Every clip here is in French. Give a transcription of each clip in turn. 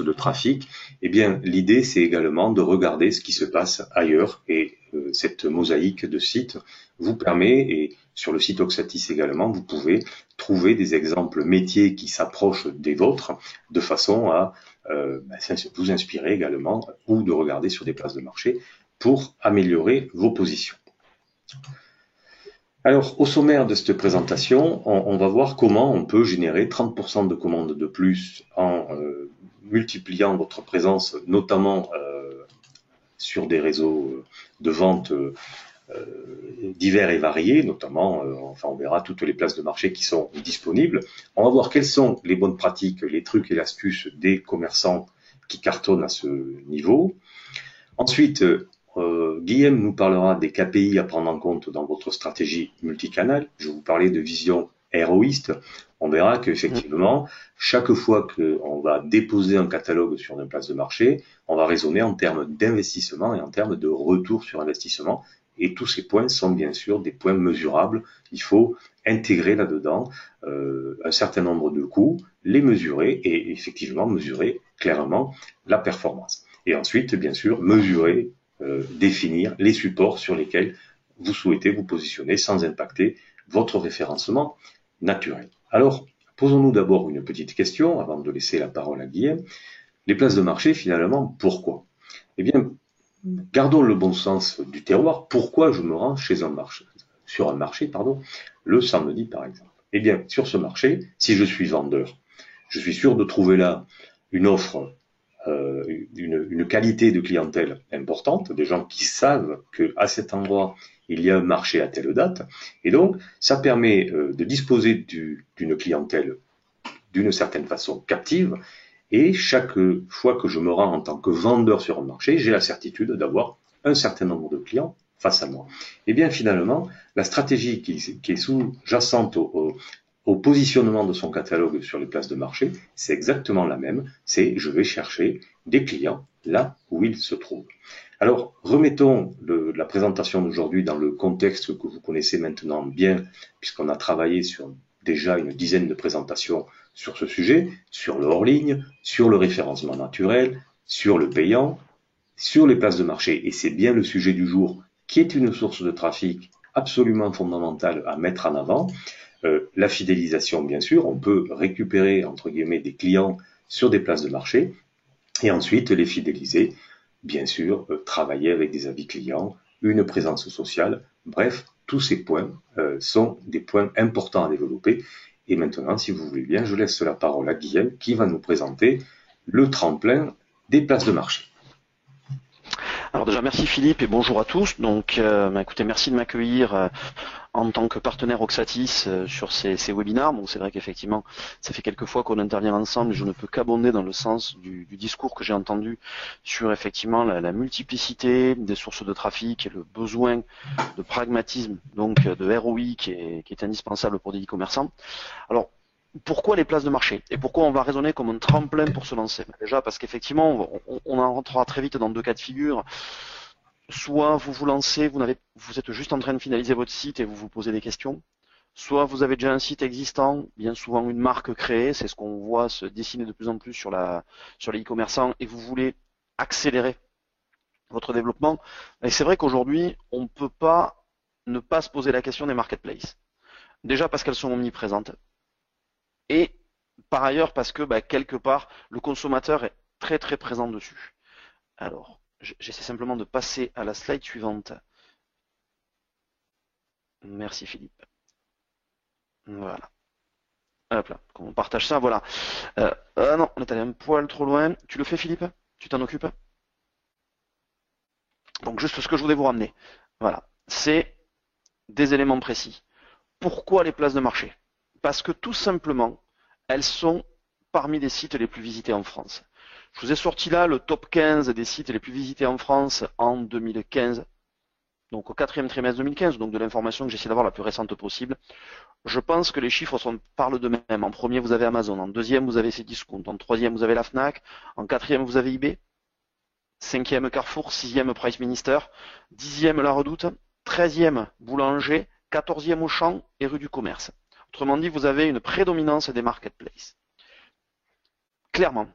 sources de trafic, eh bien, l'idée, c'est également de regarder ce qui se passe ailleurs. Et cette mosaïque de sites vous permet, et sur le site Oxatis également, vous pouvez trouver des exemples métiers qui s'approchent des vôtres, de façon à vous inspirer également, ou de regarder sur des places de marché pour améliorer vos positions. Alors, au sommaire de cette présentation, on va voir comment on peut générer 30% de commandes de plus en multipliant votre présence, notamment sur des réseaux de vente divers et variés, notamment, on verra toutes les places de marché qui sont disponibles. On va voir quelles sont les bonnes pratiques, les trucs et les astuces des commerçants qui cartonnent à ce niveau. Ensuite, Guillaume nous parlera des KPI à prendre en compte dans votre stratégie multicanal. Je vais vous parler de vision héroïste. On verra qu'effectivement, chaque fois qu'on va déposer un catalogue sur une place de marché, on va raisonner en termes d'investissement et en termes de retour sur investissement. Et tous ces points sont bien sûr des points mesurables. Il faut intégrer là-dedans un certain nombre de coûts, les mesurer et effectivement mesurer clairement la performance. Et ensuite, bien sûr, mesurer, définir les supports sur lesquels vous souhaitez vous positionner sans impacter votre référencement naturel. Alors, posons-nous d'abord une petite question avant de laisser la parole à Guillaume. Les places de marché, finalement, pourquoi? Eh bien, gardons le bon sens du terroir. Pourquoi je me rends sur un marché, le samedi par exemple? Eh bien, sur ce marché, si je suis vendeur, je suis sûr de trouver là une offre, une qualité de clientèle importante, des gens qui savent qu'à cet endroit, il y a un marché à telle date. Et donc, ça permet de disposer d'une clientèle d'une certaine façon captive. Et chaque fois que je me rends en tant que vendeur sur un marché, j'ai la certitude d'avoir un certain nombre de clients face à moi. Et bien finalement, la stratégie qui est sous-jacente au positionnement de son catalogue sur les places de marché, c'est exactement la même. C'est je vais chercher des clients là où ils se trouvent. Alors, remettons la présentation d'aujourd'hui dans le contexte que vous connaissez maintenant bien, puisqu'on a travaillé sur déjà une dizaine de présentations sur ce sujet, sur le hors-ligne, sur le référencement naturel, sur le payant, sur les places de marché. Et c'est bien le sujet du jour, qui est une source de trafic absolument fondamentale à mettre en avant. La fidélisation, bien sûr, on peut récupérer, entre guillemets, des clients sur des places de marché, et ensuite les fidéliser, bien sûr, travailler avec des avis clients, une présence sociale, bref, tous ces points sont des points importants à développer. Et maintenant, si vous voulez bien, je laisse la parole à Guillaume qui va nous présenter le tremplin des places de marché. Alors déjà, merci Philippe et bonjour à tous. Donc, écoutez, merci de m'accueillir en tant que partenaire Oxatis sur ces webinaires. Bon, c'est vrai qu'effectivement, ça fait quelques fois qu'on intervient ensemble et je ne peux qu'abonder dans le sens du discours que j'ai entendu sur effectivement la multiplicité des sources de trafic et le besoin de pragmatisme, donc de ROI qui est indispensable pour des e-commerçants. Alors, pourquoi les places de marché et pourquoi on va raisonner comme un tremplin pour se lancer? Déjà parce qu'effectivement, on en rentrera très vite dans deux cas de figure. Soit vous vous lancez, vous êtes juste en train de finaliser votre site et vous vous posez des questions. Soit vous avez déjà un site existant, bien souvent une marque créée, c'est ce qu'on voit se dessiner de plus en plus sur les e-commerçants et vous voulez accélérer votre développement. Et c'est vrai qu'aujourd'hui, on ne peut pas ne pas se poser la question des marketplaces. Déjà parce qu'elles sont omniprésentes. Et par ailleurs parce que quelque part, le consommateur est très très présent dessus. Alors, j'essaie simplement de passer à la slide suivante. Merci Philippe. Voilà. Hop là, on partage ça, voilà. Non, on est allé un poil trop loin. Tu le fais Philippe? Tu t'en occupes? Donc juste ce que je voulais vous ramener. Voilà, c'est des éléments précis. Pourquoi les places de marché? Parce que tout simplement, elles sont parmi les sites les plus visités en France. Je vous ai sorti là le top 15 des sites les plus visités en France en 2015, donc au 4e trimestre 2015, donc de l'information que j'essaie d'avoir la plus récente possible. Je pense que les chiffres parlent d'eux-mêmes. En premier, vous avez Amazon, en deuxième, vous avez Cdiscount, en troisième, vous avez la Fnac, en quatrième, vous avez eBay, cinquième Carrefour, sixième Price Minister, dixième La Redoute, 13e Boulanger, 14e Auchan et rue du Commerce. Autrement dit, vous avez une prédominance des marketplaces. Clairement,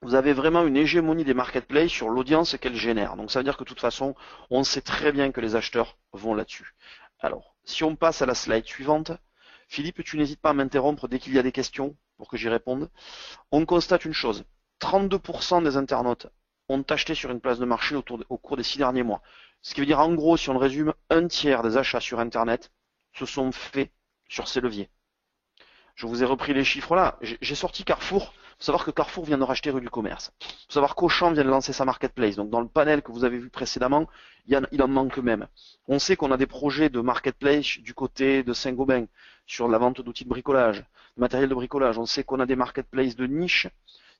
vous avez vraiment une hégémonie des marketplaces sur l'audience qu'elles génèrent. Donc ça veut dire que de toute façon, on sait très bien que les acheteurs vont là-dessus. Alors, si on passe à la slide suivante, Philippe, tu n'hésites pas à m'interrompre dès qu'il y a des questions pour que j'y réponde. On constate une chose, 32% des internautes ont acheté sur une place de marché au cours des 6 derniers mois. Ce qui veut dire en gros, si on le résume, un tiers des achats sur Internet se sont faits sur ces leviers. Je vous ai repris les chiffres là. J'ai sorti Carrefour. Il faut savoir que Carrefour vient de racheter Rue du Commerce. Il faut savoir qu'Auchan vient de lancer sa marketplace. Donc dans le panel que vous avez vu précédemment, il en manque même. On sait qu'on a des projets de marketplace du côté de Saint-Gobain sur la vente d'outils de bricolage, de matériel de bricolage. On sait qu'on a des marketplaces de niche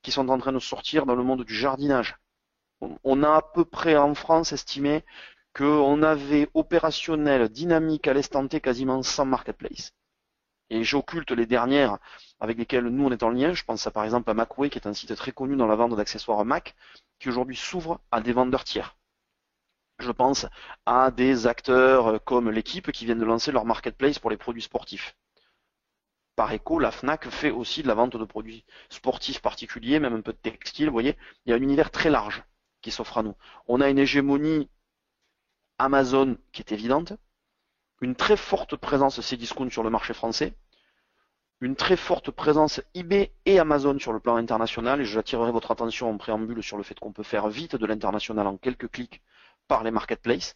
qui sont en train de sortir dans le monde du jardinage. On a à peu près en France estimé qu'on avait opérationnel, dynamique à l'instant T quasiment 100 marketplaces. Et j'occulte les dernières avec lesquelles nous on est en lien. Je pense par exemple à Macway, qui est un site très connu dans la vente d'accessoires Mac, qui aujourd'hui s'ouvre à des vendeurs tiers. Je pense à des acteurs comme l'équipe qui viennent de lancer leur marketplace pour les produits sportifs. Par écho, la Fnac fait aussi de la vente de produits sportifs particuliers, même un peu de textile. Vous voyez, il y a un univers très large qui s'offre à nous. On a une hégémonie Amazon qui est évidente, une très forte présence Cdiscount sur le marché français, une très forte présence eBay et Amazon sur le plan international, et j'attirerai votre attention en préambule sur le fait qu'on peut faire vite de l'international en quelques clics par les marketplaces,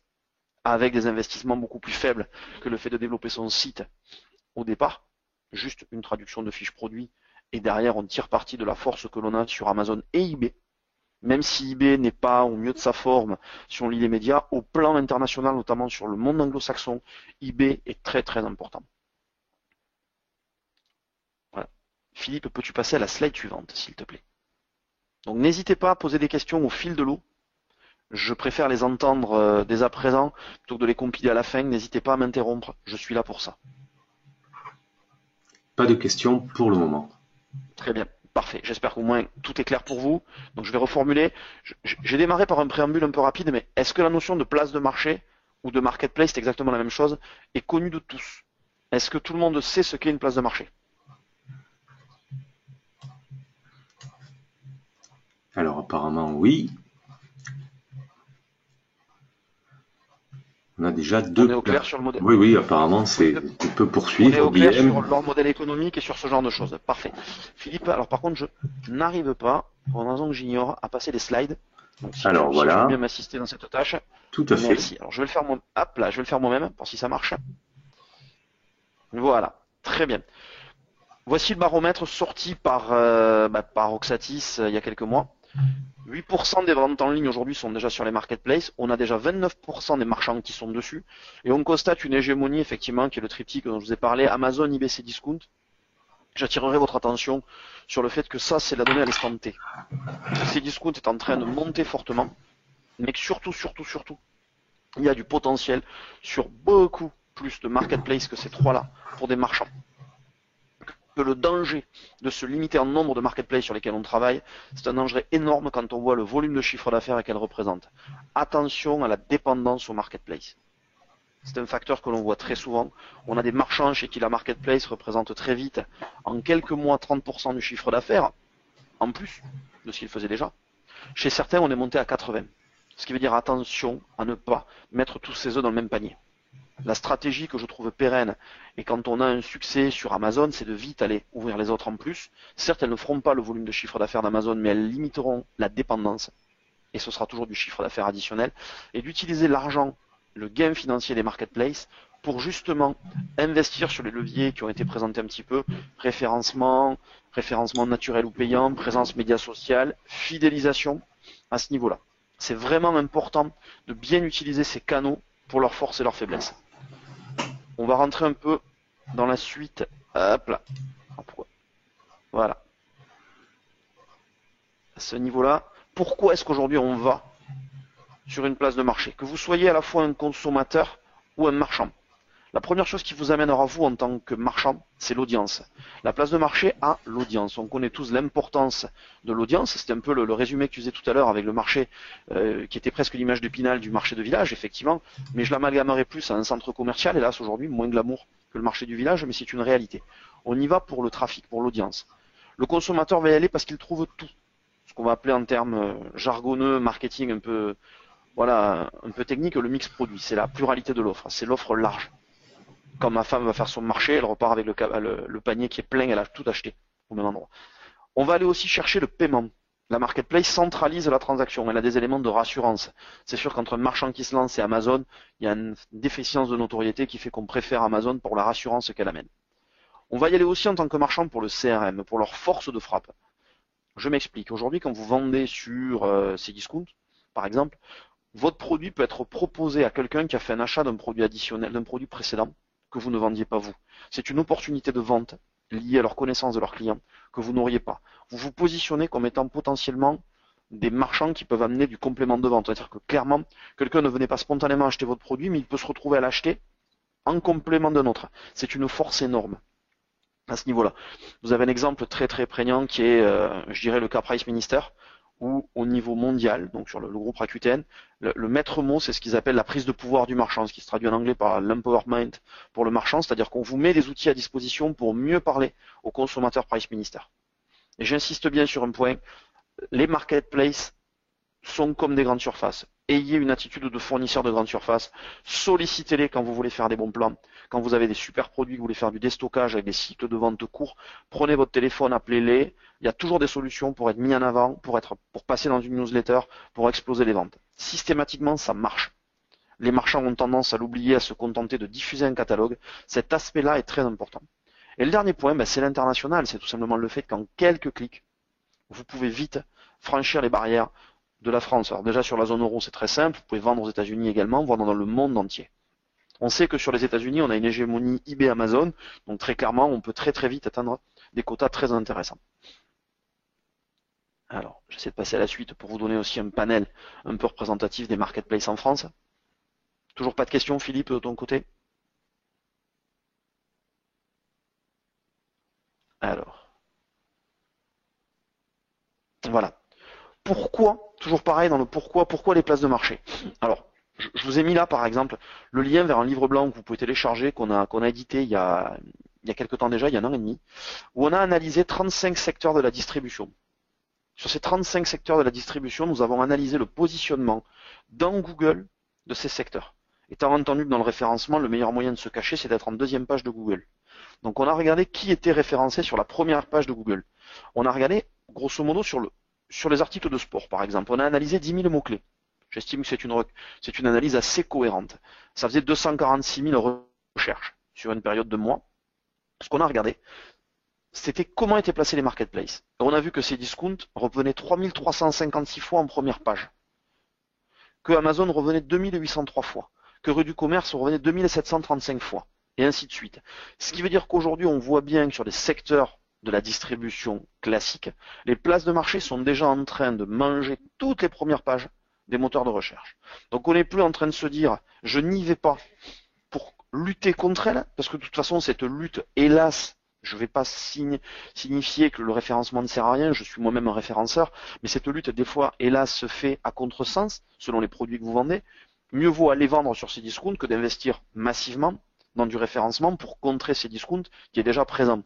avec des investissements beaucoup plus faibles que le fait de développer son site au départ, juste une traduction de fiche produit, et derrière on tire parti de la force que l'on a sur Amazon et eBay. Même si eBay n'est pas au mieux de sa forme, si on lit les médias, au plan international, notamment sur le monde anglo-saxon, eBay est très très important. Voilà. Philippe, peux-tu passer à la slide suivante, s'il te plaît? Donc n'hésitez pas à poser des questions au fil de l'eau. Je préfère les entendre dès à présent, plutôt que de les compiler à la fin. N'hésitez pas à m'interrompre, je suis là pour ça. Pas de questions pour le moment. Très bien. Parfait, j'espère qu'au moins tout est clair pour vous. Donc je vais reformuler. J'ai démarré par un préambule un peu rapide, mais est-ce que la notion de place de marché ou de marketplace, c'est exactement la même chose, est connue de tous? Est-ce que tout le monde sait ce qu'est une place de marché? Alors apparemment oui. On a déjà deux. On est au clair sur le modèle. Oui, apparemment tu peux poursuivre. On est au clair sur leur modèle économique et sur ce genre de choses. Parfait. Philippe, alors par contre, je n'arrive pas, pour une raison que j'ignore, à passer les slides. Donc si alors tu voilà. veux bien m'assister dans cette tâche. Tout à fait. Merci. Alors je vais le faire je vais le faire moi-même, pour si ça marche. Voilà. Très bien. Voici le baromètre sorti par Oxatis il y a quelques mois. 8% des ventes en ligne aujourd'hui sont déjà sur les marketplaces. On a déjà 29% des marchands qui sont dessus. Et on constate une hégémonie, effectivement, qui est le triptyque dont je vous ai parlé, Amazon, eBay, Cdiscount. J'attirerai votre attention sur le fait que ça, c'est la donnée à l'instant T. Cdiscount est en train de monter fortement. Mais que surtout, il y a du potentiel sur beaucoup plus de marketplaces que ces trois-là pour des marchands. Que le danger de se limiter en nombre de marketplaces sur lesquels on travaille, c'est un danger énorme quand on voit le volume de chiffre d'affaires qu'elle représente. Attention à la dépendance au marketplace. C'est un facteur que l'on voit très souvent. On a des marchands chez qui la marketplace représente très vite, en quelques mois, 30% du chiffre d'affaires, en plus de ce qu'ils faisaient déjà. Chez certains, on est monté à 80%. Ce qui veut dire attention à ne pas mettre tous ses œufs dans le même panier. La stratégie que je trouve pérenne, et quand on a un succès sur Amazon, c'est de vite aller ouvrir les autres en plus. Certes, elles ne feront pas le volume de chiffre d'affaires d'Amazon, mais elles limiteront la dépendance, et ce sera toujours du chiffre d'affaires additionnel, et d'utiliser l'argent, le gain financier des marketplaces, pour justement investir sur les leviers qui ont été présentés un petit peu, référencement naturel ou payant, présence média sociale, fidélisation, à ce niveau-là. C'est vraiment important de bien utiliser ces canaux pour leurs forces et leurs faiblesses. On va rentrer un peu dans la suite. Hop là. Voilà. À ce niveau-là, pourquoi est-ce qu'aujourd'hui on va sur une place de marché? Que vous soyez à la fois un consommateur ou un marchand. La première chose qui vous amènera vous en tant que marchand, c'est l'audience. La place de marché a l'audience. On connaît tous l'importance de l'audience. C'était un peu le résumé que tu faisais tout à l'heure avec le marché qui était presque l'image d'Épinal du marché de village, effectivement. Mais je l'amalgamerais plus à un centre commercial, hélas aujourd'hui, moins glamour que le marché du village, mais c'est une réalité. On y va pour le trafic, pour l'audience. Le consommateur va y aller parce qu'il trouve tout. Ce qu'on va appeler en termes jargonneux, marketing un peu, voilà, un peu technique, le mix produit. C'est la pluralité de l'offre, c'est l'offre large. Quand ma femme va faire son marché, elle repart avec le panier qui est plein, elle a tout acheté au même endroit. On va aller aussi chercher le paiement. La marketplace centralise la transaction, elle a des éléments de rassurance. C'est sûr qu'entre un marchand qui se lance et Amazon, il y a une déficience de notoriété qui fait qu'on préfère Amazon pour la rassurance qu'elle amène. On va y aller aussi en tant que marchand pour le CRM, pour leur force de frappe. Je m'explique. Aujourd'hui, quand vous vendez sur Cdiscount, par exemple, votre produit peut être proposé à quelqu'un qui a fait un achat d'un produit additionnel, d'un produit précédent, que vous ne vendiez pas vous. C'est une opportunité de vente liée à leur connaissance de leurs clients que vous n'auriez pas. Vous vous positionnez comme étant potentiellement des marchands qui peuvent amener du complément de vente. C'est-à-dire que clairement, quelqu'un ne venait pas spontanément acheter votre produit, mais il peut se retrouver à l'acheter en complément d'un autre. C'est une force énorme à ce niveau-là. Vous avez un exemple très très prégnant qui est, je dirais, le cas Price Minister, où au niveau mondial, donc sur le groupe Rakuten, le maître mot, c'est ce qu'ils appellent la prise de pouvoir du marchand, ce qui se traduit en anglais par l'empowerment pour le marchand, c'est-à-dire qu'on vous met des outils à disposition pour mieux parler aux consommateurs Price Minister. Et j'insiste bien sur un point, les marketplaces sont comme des grandes surfaces. Ayez une attitude de fournisseur de grandes surfaces, sollicitez-les quand vous voulez faire des bons plans, quand vous avez des super produits, que vous voulez faire du déstockage avec des cycles de vente courts, prenez votre téléphone, appelez-les, il y a toujours des solutions pour être mis en avant, pour passer dans une newsletter, pour exploser les ventes. Systématiquement, ça marche. Les marchands ont tendance à l'oublier, à se contenter de diffuser un catalogue. Cet aspect-là est très important. Et le dernier point, c'est l'international, c'est tout simplement le fait qu'en quelques clics, vous pouvez vite franchir les barrières de la France. Alors déjà sur la zone euro, c'est très simple, vous pouvez vendre aux États-Unis également, vendre dans le monde entier. On sait que sur les États-Unis, on a une hégémonie eBay Amazon, donc très clairement, on peut très très vite atteindre des quotas très intéressants. Alors, j'essaie de passer à la suite pour vous donner aussi un panel un peu représentatif des marketplaces en France. Toujours pas de questions, Philippe, de ton côté? Alors, voilà. Pourquoi, toujours pareil dans le pourquoi les places de marché? Alors, je vous ai mis là, par exemple, le lien vers un livre blanc que vous pouvez télécharger, qu'on a édité il y a quelques temps déjà, il y a un an et demi, où on a analysé 35 secteurs de la distribution. Sur ces 35 secteurs de la distribution, nous avons analysé le positionnement dans Google de ces secteurs. Étant entendu que dans le référencement, le meilleur moyen de se cacher, c'est d'être en deuxième page de Google. Donc on a regardé qui était référencé sur la première page de Google. On a regardé, grosso modo, sur les articles de sport, par exemple. On a analysé 10 000 mots-clés. J'estime que c'est une analyse assez cohérente. Ça faisait 246 000 recherches sur une période de mois. Ce qu'on a regardé, c'était comment étaient placés les marketplaces. Et on a vu que Cdiscount revenait 3356 fois en première page, que Amazon revenait 2803 fois, que Rue du Commerce revenait 2735 fois, et ainsi de suite. Ce qui veut dire qu'aujourd'hui, on voit bien que sur des secteurs de la distribution classique, les places de marché sont déjà en train de manger toutes les premières pages des moteurs de recherche. Donc on n'est plus en train de se dire, je n'y vais pas pour lutter contre elle, parce que de toute façon, cette lutte, hélas, je ne vais pas signifier que le référencement ne sert à rien, je suis moi-même un référenceur, mais cette lutte, des fois, hélas, se fait à contresens, selon les produits que vous vendez. Mieux vaut aller vendre sur Cdiscount que d'investir massivement dans du référencement pour contrer Cdiscount qui est déjà présent.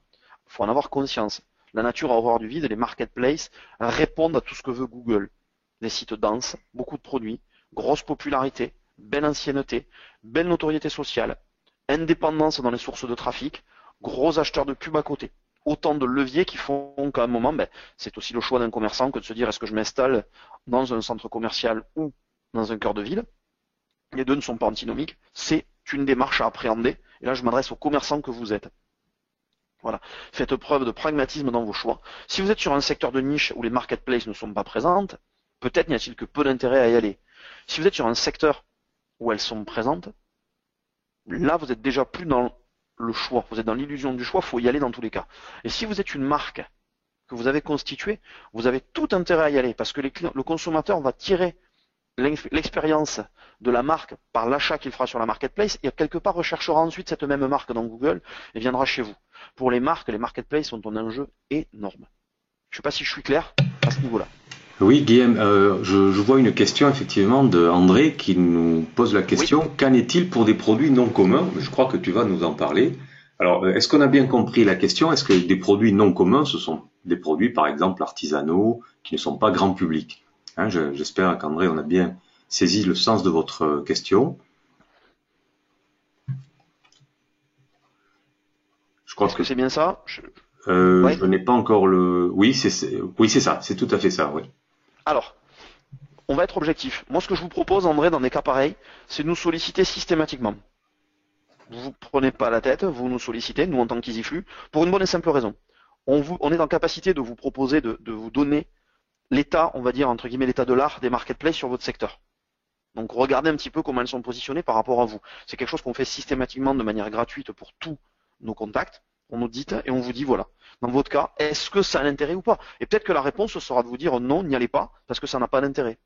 Il faut en avoir conscience. La nature a horreur du vide et les marketplaces répondent à tout ce que veut Google. Des sites denses, beaucoup de produits, grosse popularité, belle ancienneté, belle notoriété sociale, indépendance dans les sources de trafic, gros acheteurs de pub à côté. Autant de leviers qui font qu'à un moment, c'est aussi le choix d'un commerçant que de se dire est-ce que je m'installe dans un centre commercial ou dans un cœur de ville. Les deux ne sont pas antinomiques, c'est une démarche à appréhender. Et là, je m'adresse aux commerçants que vous êtes. Voilà. Faites preuve de pragmatisme dans vos choix. Si vous êtes sur un secteur de niche où les marketplaces ne sont pas présentes, peut-être n'y a-t-il que peu d'intérêt à y aller. Si vous êtes sur un secteur où elles sont présentes, là, vous êtes déjà plus dans le choix. Vous êtes dans l'illusion du choix, il faut y aller dans tous les cas. Et si vous êtes une marque que vous avez constituée, vous avez tout intérêt à y aller parce que le consommateur va tirer l'expérience de la marque par l'achat qu'il fera sur la marketplace et quelque part recherchera ensuite cette même marque dans Google et viendra chez vous. Pour les marques, les marketplaces sont un enjeu énorme. Je ne sais pas si je suis clair à ce niveau-là. Oui, Guillaume, je vois une question effectivement de André qui nous pose la question, oui. Qu'en est-il pour des produits non communs? Je crois que tu vas nous en parler. Alors, est-ce qu'on a bien compris la question? Est-ce que des produits non communs, ce sont des produits, par exemple, artisanaux, qui ne sont pas grand public. Hein, j'espère qu'André, on a bien saisi le sens de votre question. Je crois Est-ce que c'est bien ça? je Ouais. n'ai pas encore le. Oui, c'est ça, c'est tout à fait ça, oui. Alors, on va être objectif. Moi, ce que je vous propose, André, dans des cas pareils, c'est de nous solliciter systématiquement. Vous vous prenez pas la tête, vous nous sollicitez, nous en tant qu'EasyFlux, pour une bonne et simple raison. On est en capacité de vous proposer, de vous donner l'état, on va dire, entre guillemets, l'état de l'art des marketplaces sur votre secteur. Donc regardez un petit peu comment elles sont positionnées par rapport à vous. C'est quelque chose qu'on fait systématiquement de manière gratuite pour tous nos contacts. On nous dit et on vous dit voilà. Dans votre cas, est-ce que ça a un intérêt ou pas? Et peut-être que la réponse sera de vous dire non, n'y allez pas, parce que ça n'a pas d'intérêt.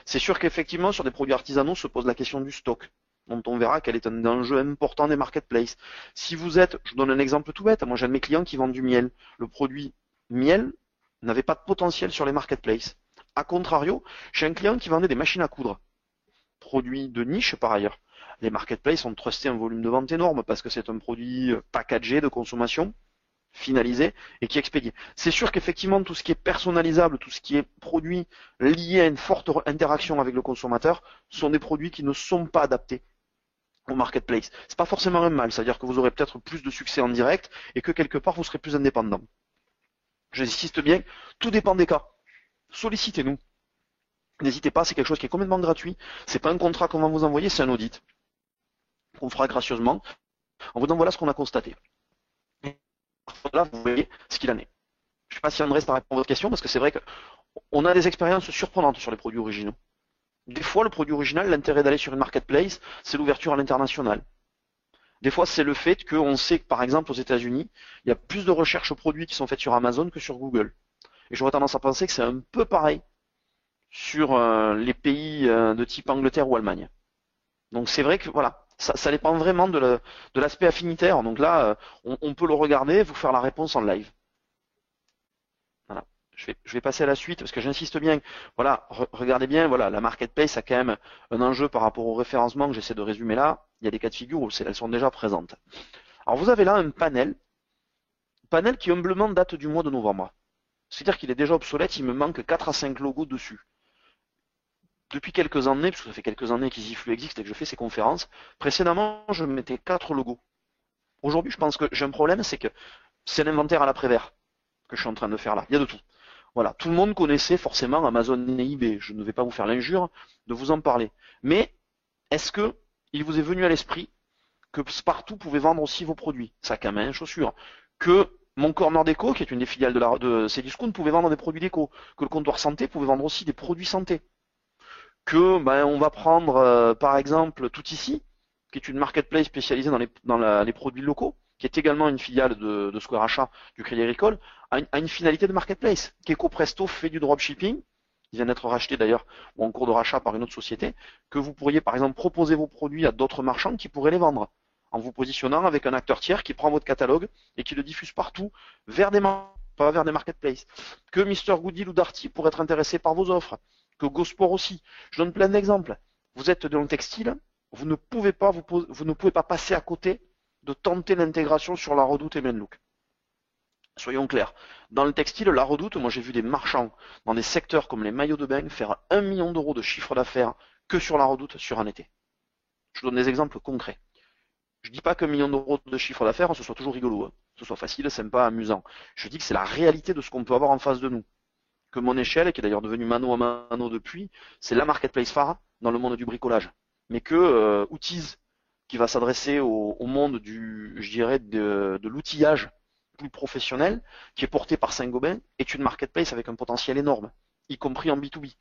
C'est sûr qu'effectivement, sur des produits artisanaux, se pose la question du stock, dont on verra quel est un enjeu important des marketplaces. Si vous êtes, je vous donne un exemple tout bête, moi j'ai un de mes clients qui vend du miel. Le produit miel n'avait pas de potentiel sur les marketplaces. A contrario, j'ai un client qui vendait des machines à coudre, produit de niche par ailleurs. Les marketplaces ont trusté un volume de vente énorme parce que c'est un produit packagé de consommation, finalisé et qui est expédié. C'est sûr qu'effectivement tout ce qui est personnalisable, tout ce qui est produit lié à une forte interaction avec le consommateur sont des produits qui ne sont pas adaptés au marketplace. C'est pas forcément un mal, c'est-à-dire que vous aurez peut-être plus de succès en direct et que quelque part vous serez plus indépendant. J'insiste bien, tout dépend des cas. Sollicitez-nous. N'hésitez pas, c'est quelque chose qui est complètement gratuit. C'est pas un contrat qu'on va vous envoyer, c'est un audit qu'on fera gracieusement. En vous disant voilà ce qu'on a constaté. Là, vous voyez ce qu'il en est. Je ne sais pas si André, ça répond à votre question, parce que c'est vrai qu'on a des expériences surprenantes sur les produits originaux. Des fois, le produit original, l'intérêt d'aller sur une marketplace, c'est l'ouverture à l'international. Des fois, c'est le fait qu'on sait que, par exemple, aux États-Unis, il y a plus de recherches produits qui sont faites sur Amazon que sur Google. Et j'aurais tendance à penser que c'est un peu pareil sur les pays de type Angleterre ou Allemagne. Donc c'est vrai que voilà, ça dépend vraiment de l'aspect affinitaire. Donc là, on peut le regarder, vous faire la réponse en live. Voilà. Je vais passer à la suite parce que j'insiste bien. Voilà, regardez bien. Voilà, la marketplace a quand même un enjeu par rapport au référencement que j'essaie de résumer là. Il y a des cas de figure où elles sont déjà présentes. Alors vous avez là un panel qui humblement date du mois de novembre. C'est-à-dire qu'il est déjà obsolète. Il me manque 4 à 5 logos dessus. Depuis quelques années, parce que ça fait quelques années qu'EasyFlux existe et que je fais ces conférences, précédemment, je mettais 4 logos. Aujourd'hui, je pense que j'ai un problème, c'est que c'est l'inventaire à l'après-vert que je suis en train de faire là. Il y a de tout. Voilà, tout le monde connaissait forcément Amazon et eBay. Je ne vais pas vous faire l'injure de vous en parler. Mais est-ce que il vous est venu à l'esprit que Spartoo pouvait vendre aussi vos produits, sac à main, chaussures, que Mon Corner Déco, qui est une des filiales de Cdiscount, pouvait vendre des produits déco, que le comptoir santé pouvait vendre aussi des produits santé, que on va prendre par exemple Tout Ici, qui est une marketplace spécialisée dans les produits locaux, qui est également une filiale de Square Achat du Crédit Agricole, a une finalité de marketplace. Keco Presto fait du dropshipping, il vient d'être racheté d'ailleurs, ou en cours de rachat par une autre société, que vous pourriez par exemple proposer vos produits à d'autres marchands qui pourraient les vendre, en vous positionnant avec un acteur tiers qui prend votre catalogue et qui le diffuse partout, pas vers des marketplaces. Que Mister Gooddeal ou Darty pourraient être intéressés par vos offres, que GoSport aussi. Je donne plein d'exemples. Vous êtes dans le textile, vous ne pouvez pas passer à côté de tenter l'intégration sur La Redoute et Menlook. Soyons clairs. Dans le textile, La Redoute, moi j'ai vu des marchands dans des secteurs comme les maillots de bain faire 1 million d'euros de chiffre d'affaires que sur La Redoute sur un été. Je donne des exemples concrets. Je dis pas qu'un million d'euros de chiffre d'affaires, ce soit toujours rigolo, hein, que ce soit facile, sympa, amusant. Je dis que c'est la réalité de ce qu'on peut avoir en face de nous. Que mon échelle, qui est d'ailleurs devenue mano à mano depuis, c'est la marketplace phare dans le monde du bricolage. Mais que Outils, qui va s'adresser au monde je dirais, de l'outillage plus professionnel, qui est porté par Saint-Gobain, est une marketplace avec un potentiel énorme, y compris en B2B.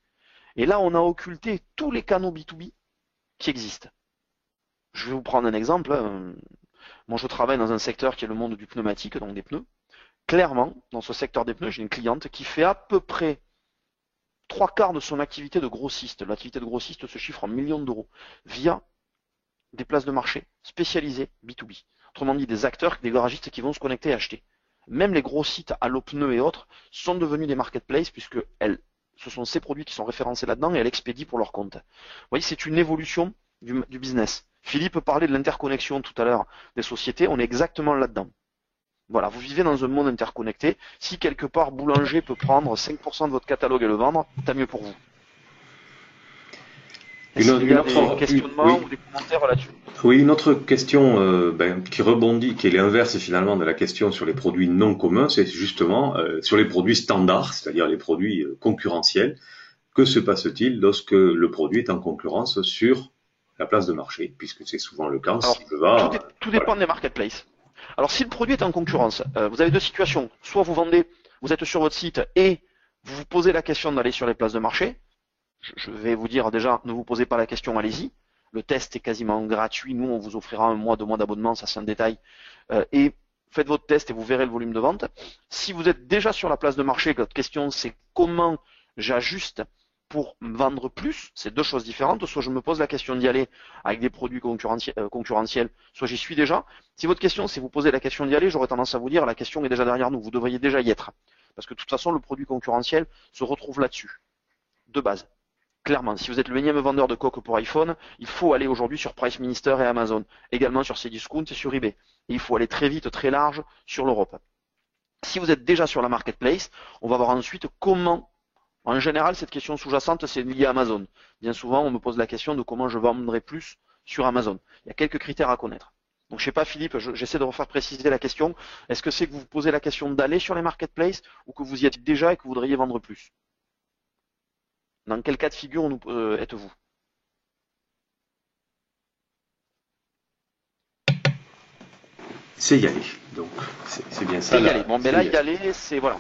Et là, on a occulté tous les canaux B2B qui existent. Je vais vous prendre un exemple. Moi, je travaille dans un secteur qui est le monde du pneumatique, donc des pneus. Clairement, dans ce secteur des pneus, j'ai une cliente qui fait à peu près 3/4 de son activité de grossiste. L'activité de grossiste se chiffre en millions d'euros via des places de marché spécialisées B2B. Autrement dit, des acteurs, des garagistes qui vont se connecter et acheter. Même les gros sites Allo Pneus et autres sont devenus des marketplaces puisque ce sont ces produits qui sont référencés là-dedans et elles expédient pour leur compte. Vous voyez, c'est une évolution du business. Philippe parlait de l'interconnexion tout à l'heure des sociétés, on est exactement là-dedans. Voilà, vous vivez dans un monde interconnecté. Si quelque part Boulanger peut prendre 5% de votre catalogue et le vendre, tant mieux pour vous. Est-ce qu'il y a des questionnements Oui, ou des commentaires là-dessus? oui, une autre question qui rebondit, qui est l'inverse finalement de la question sur les produits non communs, c'est justement sur les produits standards, c'est-à-dire les produits concurrentiels. Que se passe-t-il lorsque le produit est en concurrence sur la place de marché, puisque c'est souvent le cas, Alors, s'il le va, tout voilà. dépend des marketplaces. Alors, si le produit est en concurrence, vous avez deux situations. Soit vous vendez, vous êtes sur votre site et vous vous posez la question d'aller sur les places de marché. Je vais vous dire déjà, ne vous posez pas la question, allez-y. Le test est quasiment gratuit. Nous, on vous offrira 1 mois, 2 mois d'abonnement, ça c'est un détail. Et faites votre test et vous verrez le volume de vente. Si vous êtes déjà sur la place de marché, votre question c'est comment j'ajuste pour vendre plus, c'est deux choses différentes. Soit je me pose la question d'y aller avec des produits concurrentiels, soit j'y suis déjà. Si votre question c'est vous posez la question d'y aller, j'aurais tendance à vous dire la question est déjà derrière nous, vous devriez déjà y être. Parce que de toute façon, le produit concurrentiel se retrouve là-dessus, de base. Clairement, si vous êtes le énième vendeur de coques pour iPhone, il faut aller aujourd'hui sur Price Minister et Amazon, également sur Cdiscount et sur eBay. Et il faut aller très vite, très large sur l'Europe. Si vous êtes déjà sur la marketplace, on va voir ensuite comment, en général, cette question sous-jacente, c'est lié à Amazon. Bien souvent, on me pose la question de comment je vendrai plus sur Amazon. Il y a quelques critères à connaître. Donc, je sais pas, Philippe, j'essaie de refaire préciser la question. Est-ce que c'est que vous vous posez la question d'aller sur les marketplaces ou que vous y êtes déjà et que vous voudriez vendre plus? Dans quel cas de figure êtes-vous? C'est y aller. Donc, c'est bien ça C'est y là. aller. Bon, mais là, y aller, c'est voilà.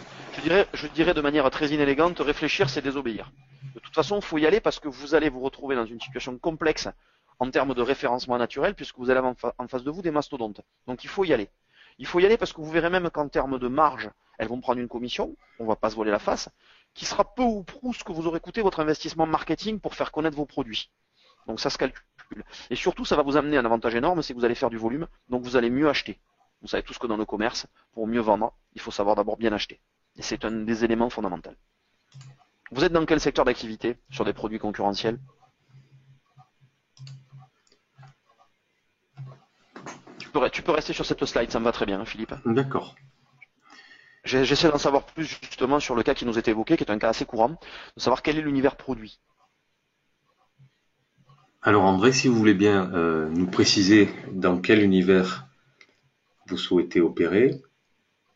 Je dirais de manière très inélégante, réfléchir, c'est désobéir. De toute façon, il faut y aller parce que vous allez vous retrouver dans une situation complexe en termes de référencement naturel, puisque vous allez avoir en face de vous des mastodontes. Donc, il faut y aller. Il faut y aller parce que vous verrez même qu'en termes de marge, elles vont prendre une commission, on va pas se voiler la face, qui sera peu ou prou ce que vous aurez coûté votre investissement marketing pour faire connaître vos produits. Donc ça se calcule. Et surtout, ça va vous amener un avantage énorme, c'est que vous allez faire du volume, donc vous allez mieux acheter. Vous savez tous que dans le commerce, pour mieux vendre, il faut savoir d'abord bien acheter. Et c'est un des éléments fondamentaux. Vous êtes dans quel secteur d'activité sur des produits concurrentiels? Tu peux rester sur cette slide, ça me va très bien, Philippe. D'accord. J'essaie d'en savoir plus justement sur le cas qui nous était évoqué, qui est un cas assez courant, de savoir quel est l'univers produit. Alors André, si vous voulez bien nous préciser dans quel univers vous souhaitez opérer,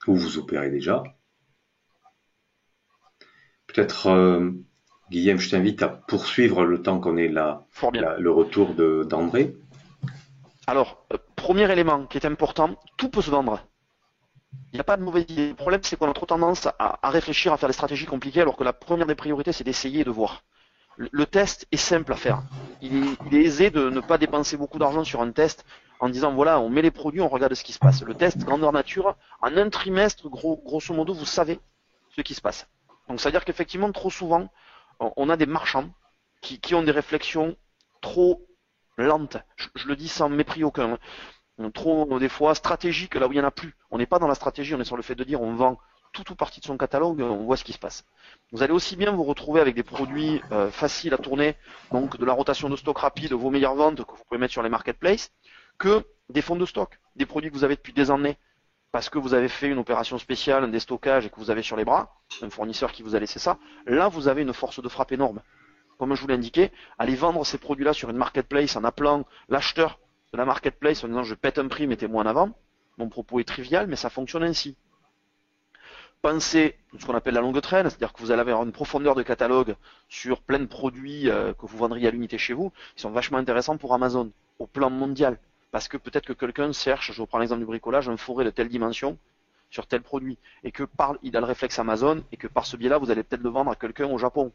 ou vous opérez déjà. Peut-être, Guillaume, je t'invite à poursuivre le temps qu'on ait Fort bien. le retour d'André. Alors, premier élément qui est important, tout peut se vendre. Il n'y a pas de mauvaise idée. Le problème, c'est qu'on a trop tendance à réfléchir, à faire des stratégies compliquées, alors que la première des priorités, c'est d'essayer et de voir. Le test est simple à faire. Il est aisé de ne pas dépenser beaucoup d'argent sur un test en disant voilà, on met les produits, on regarde ce qui se passe. Le test, grandeur nature, en un trimestre, grosso modo, vous savez ce qui se passe. Donc, c'est-à-dire qu'effectivement, trop souvent, on a des marchands qui ont des réflexions trop lentes. Je le dis sans mépris aucun. Trop, des fois, stratégiques là où il n'y en a plus. On n'est pas dans la stratégie, on est sur le fait de dire on vend tout ou partie de son catalogue, on voit ce qui se passe. Vous allez aussi bien vous retrouver avec des produits faciles à tourner, donc de la rotation de stock rapide, vos meilleures ventes que vous pouvez mettre sur les marketplaces, que des fonds de stock, des produits que vous avez depuis des années, parce que vous avez fait une opération spéciale, un déstockage et que vous avez sur les bras, un fournisseur qui vous a laissé ça. Là, vous avez une force de frappe énorme. Comme je vous l'ai indiqué, allez vendre ces produits-là sur une marketplace en appelant l'acheteur de la marketplace en disant je pète un prix, mettez-moi en avant. Mon propos est trivial, mais ça fonctionne ainsi. Pensez ce qu'on appelle la longue traîne, c'est-à-dire que vous allez avoir une profondeur de catalogue sur plein de produits que vous vendriez à l'unité chez vous, qui sont vachement intéressants pour Amazon, au plan mondial. Parce que peut-être que quelqu'un cherche, je reprends l'exemple du bricolage, un fourré de telle dimension sur tel produit, et que il a le réflexe Amazon, et que par ce biais-là, vous allez peut-être le vendre à quelqu'un au Japon.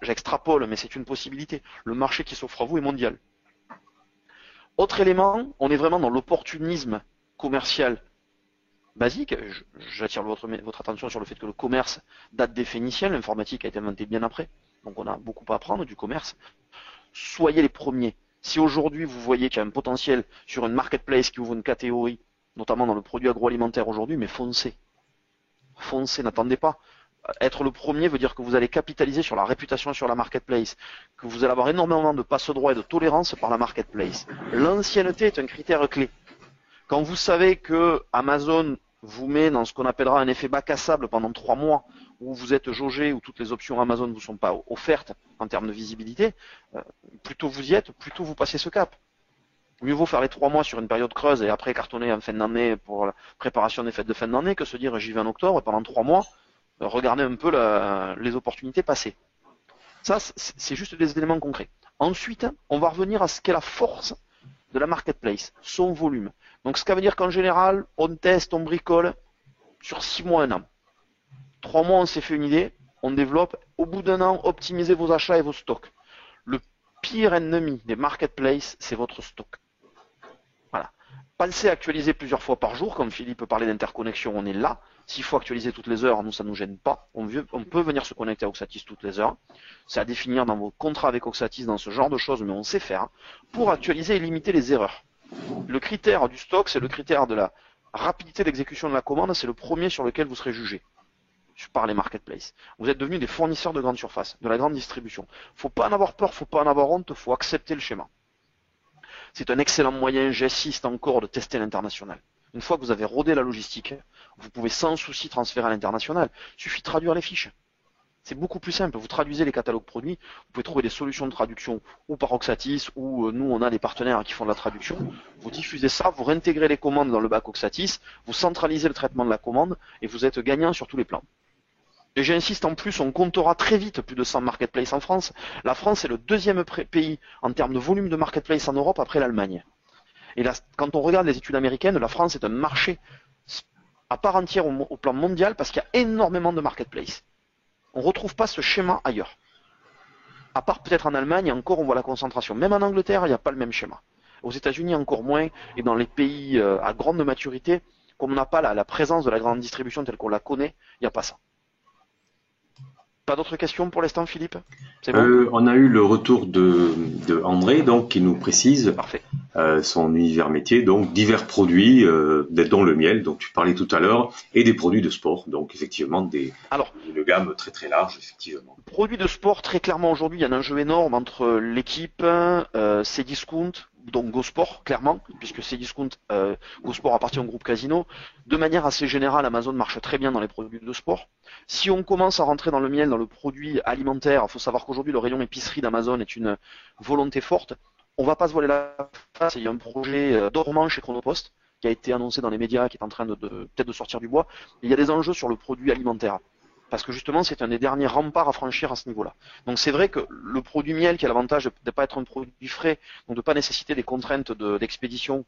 J'extrapole, mais c'est une possibilité. Le marché qui s'offre à vous est mondial. Autre élément, on est vraiment dans l'opportunisme commercial basique. J'attire votre attention sur le fait que le commerce date des Phéniciens, l'informatique a été inventée bien après, donc on a beaucoup à apprendre du commerce. Soyez les premiers. Si aujourd'hui vous voyez qu'il y a un potentiel sur une marketplace qui ouvre une catégorie, notamment dans le produit agroalimentaire aujourd'hui, mais foncez. Foncez, n'attendez pas. Être le premier veut dire que vous allez capitaliser sur la réputation sur la marketplace, que vous allez avoir énormément de passe-droit et de tolérance par la marketplace. L'ancienneté est un critère clé. Quand vous savez que Amazon vous met dans ce qu'on appellera un effet bac à sable pendant 3 mois, où vous êtes jaugé, où toutes les options Amazon ne vous sont pas offertes en termes de visibilité, plus tôt vous y êtes, plus tôt vous passez ce cap. Mieux vaut faire les 3 mois sur une période creuse et après cartonner en fin d'année pour la préparation des fêtes de fin d'année que se dire j'y vais en octobre et pendant 3 mois, regarder un peu les opportunités passées. Ça, c'est juste des éléments concrets. Ensuite, on va revenir à ce qu'est la force de la marketplace, son volume. Donc, ce qui veut dire qu'en général, on teste, on bricole sur 6 mois, 1 an. 3 mois, on s'est fait une idée, on développe. Au bout d'1 an, optimisez vos achats et vos stocks. Le pire ennemi des marketplaces, c'est votre stock. Voilà. Pensez à actualiser plusieurs fois par jour, comme Philippe parlait d'interconnexion, on est là. S'il faut actualiser toutes les heures, nous, ça ne nous gêne pas. On peut venir se connecter à Oxatis toutes les heures. C'est à définir dans vos contrats avec Oxatis, dans ce genre de choses, mais on sait faire, pour actualiser et limiter les erreurs. Le critère du stock, c'est le critère de la rapidité d'exécution de la commande, c'est le premier sur lequel vous serez jugé par les marketplaces. Vous êtes devenus des fournisseurs de grande surface, de la grande distribution. Faut pas en avoir peur, faut pas en avoir honte, faut accepter le schéma. C'est un excellent moyen, j'insiste encore, de tester l'international. Une fois que vous avez rodé la logistique, vous pouvez sans souci transférer à l'international. Il suffit de traduire les fiches. C'est beaucoup plus simple. Vous traduisez les catalogues produits, vous pouvez trouver des solutions de traduction ou par Oxatis, ou nous on a des partenaires qui font de la traduction. Vous diffusez ça, vous réintégrez les commandes dans le bac Oxatis, vous centralisez le traitement de la commande et vous êtes gagnant sur tous les plans. Et j'insiste, en plus, on comptera très vite plus de 100 marketplaces en France. La France est le 2e pays en termes de volume de marketplace en Europe après l'Allemagne. Et là, quand on regarde les études américaines, la France est un marché à part entière au plan mondial parce qu'il y a énormément de marketplaces. On ne retrouve pas ce schéma ailleurs. À part peut-être en Allemagne, encore on voit la concentration. Même en Angleterre, il n'y a pas le même schéma. Aux États-Unis, encore moins. Et dans les pays à grande maturité, comme on n'a pas la présence de la grande distribution telle qu'on la connaît, il n'y a pas ça. Pas d'autres questions pour l'instant, Philippe? C'est bon? On a eu le retour de André, donc, qui nous précise Parfait. son univers métier, donc divers produits, dont le miel, dont tu parlais tout à l'heure, et des produits de sport, donc effectivement une gamme très très large, effectivement. Produits de sport, très clairement aujourd'hui, il y a un enjeu énorme entre l'équipe, Cdiscount, donc GoSport, clairement, puisque Cdiscount, GoSport appartient au groupe Casino. De manière assez générale, Amazon marche très bien dans les produits de sport. Si on commence à rentrer dans le miel, dans le produit alimentaire, il faut savoir qu'aujourd'hui le rayon épicerie d'Amazon est une volonté forte. On va pas se voiler la face, il y a un projet dormant chez Chronopost qui a été annoncé dans les médias, qui est en train de peut-être de sortir du bois. Et il y a des enjeux sur le produit alimentaire. Parce que justement, c'est un des derniers remparts à franchir à ce niveau-là. Donc c'est vrai que le produit miel, qui a l'avantage de ne pas être un produit frais, donc de ne pas nécessiter des contraintes d'expédition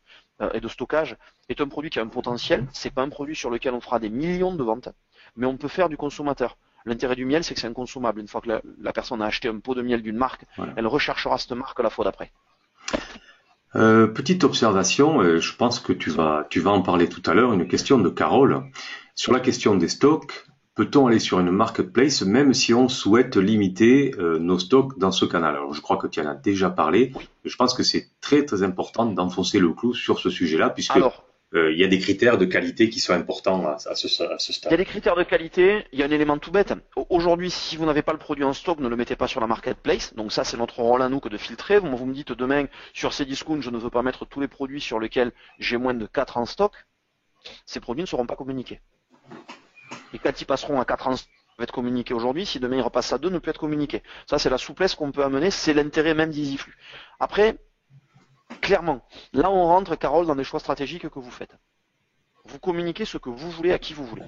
et de stockage, est un produit qui a un potentiel. C'est pas un produit sur lequel on fera des millions de ventes, mais on peut faire du consommateur. L'intérêt du miel, c'est que c'est inconsommable. Une fois que la personne a acheté un pot de miel d'une marque, voilà, elle recherchera cette marque la fois d'après. Petite observation, je pense que tu vas en parler tout à l'heure, une question de Carole. Sur la question des stocks, peut-on aller sur une marketplace même si on souhaite limiter nos stocks dans ce canal? Alors je crois que tu en as déjà parlé, mais je pense que c'est très très important d'enfoncer le clou sur ce sujet-là, puisque il y a des critères de qualité qui sont importants à ce stade. Il y a des critères de qualité, il y a un élément tout bête. Aujourd'hui, si vous n'avez pas le produit en stock, ne le mettez pas sur la marketplace. Donc ça, c'est notre rôle à nous que de filtrer. Vous me dites demain, sur Cdiscount, je ne veux pas mettre tous les produits sur lesquels j'ai moins de 4 en stock. Ces produits ne seront pas communiqués. Et quand ils passeront à 4 en stock, ils vont être communiqués aujourd'hui. Si demain ils repassent à 2, ne peut être communiqué. Ça, c'est la souplesse qu'on peut amener. C'est l'intérêt même d'EasyFlux. Après, clairement, là on rentre, Carole, dans des choix stratégiques que vous faites. Vous communiquez ce que vous voulez à qui vous voulez.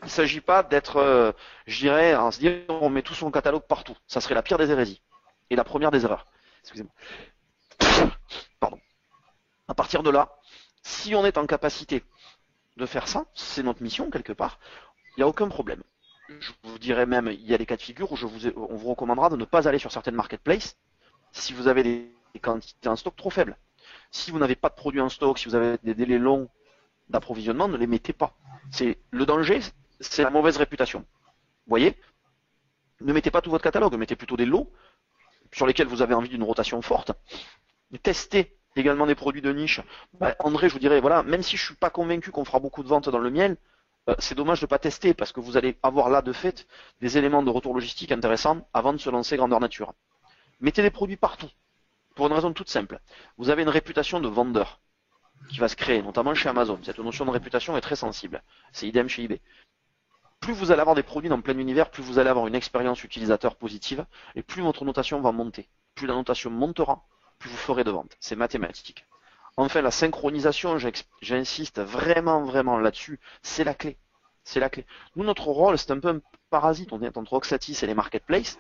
Il ne s'agit pas d'être, je dirais, en se disant on met tout son catalogue partout. Ça serait la pire des hérésies. Et la première des erreurs. Excusez-moi. Pardon. À partir de là, si on est en capacité de faire ça, c'est notre mission quelque part, il n'y a aucun problème. Je vous dirais même, il y a des cas de figure où on vous recommandera de ne pas aller sur certaines marketplaces si vous avez des quantités en stock trop faibles. Si vous n'avez pas de produits en stock, si vous avez des délais longs d'approvisionnement, ne les mettez pas. C'est le danger, c'est la mauvaise réputation. Vous voyez? Ne mettez pas tout votre catalogue, mettez plutôt des lots sur lesquels vous avez envie d'une rotation forte. Testez également des produits de niche. André, je vous dirais, voilà, même si je suis pas convaincu qu'on fera beaucoup de ventes dans le miel, c'est dommage de ne pas tester parce que vous allez avoir là de fait des éléments de retour logistique intéressants avant de se lancer grandeur nature. Mettez des produits partout. Pour une raison toute simple. Vous avez une réputation de vendeur. qui va se créer, notamment chez Amazon. Cette notion de réputation est très sensible. C'est idem chez eBay. Plus vous allez avoir des produits dans plein univers, plus vous allez avoir une expérience utilisateur positive, et plus votre notation va monter. Plus la notation montera, plus vous ferez de ventes. C'est mathématique. Enfin, la synchronisation, j'insiste vraiment là-dessus, c'est la clé. C'est la clé. Nous, notre rôle, c'est un peu un parasite. On est entre Oxatis et les marketplaces,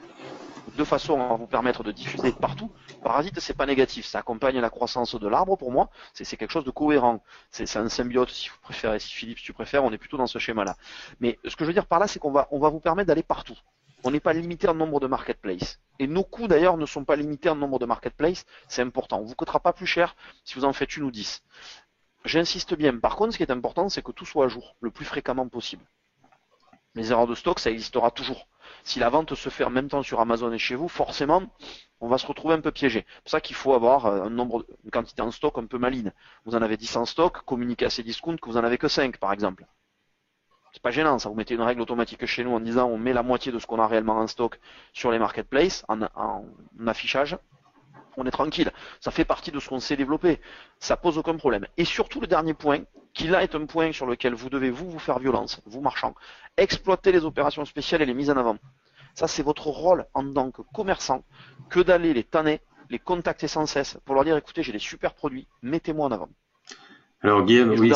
de façon à vous permettre de diffuser de partout. Parasite, c'est pas négatif. Ça accompagne la croissance de l'arbre pour moi. C'est quelque chose de cohérent. C'est un symbiote, si vous préférez, si Philippe, si tu préfères, on est plutôt dans ce schéma-là. Mais ce que je veux dire par là, c'est qu'on va vous permettre d'aller partout. On n'est pas limité en nombre de marketplaces. Et nos coûts d'ailleurs ne sont pas limités en nombre de marketplaces. C'est important. On vous coûtera pas plus cher si vous en faites une ou 10. J'insiste bien. Par contre, ce qui est important, c'est que tout soit à jour, le plus fréquemment possible. Les erreurs de stock, ça existera toujours. Si la vente se fait en même temps sur Amazon et chez vous, forcément, on va se retrouver un peu piégé. C'est pour ça qu'il faut avoir une quantité en stock un peu maligne. Vous en avez 10 en stock, communiquez à ces discounts que vous en avez que 5, par exemple. C'est pas gênant, ça. Vous mettez une règle automatique chez nous en disant on met la moitié de ce qu'on a réellement en stock sur les marketplaces en affichage. On est tranquille. Ça fait partie de ce qu'on sait développer. Ça pose aucun problème. Et surtout le dernier point, qui là est un point sur lequel vous devez vous faire violence, vous marchands. Exploiter les opérations spéciales et les mises en avant. Ça, c'est votre rôle en tant que commerçant, que d'aller les tanner, les contacter sans cesse pour leur dire écoutez, j'ai des super produits, mettez-moi en avant. Alors Guillaume, oui,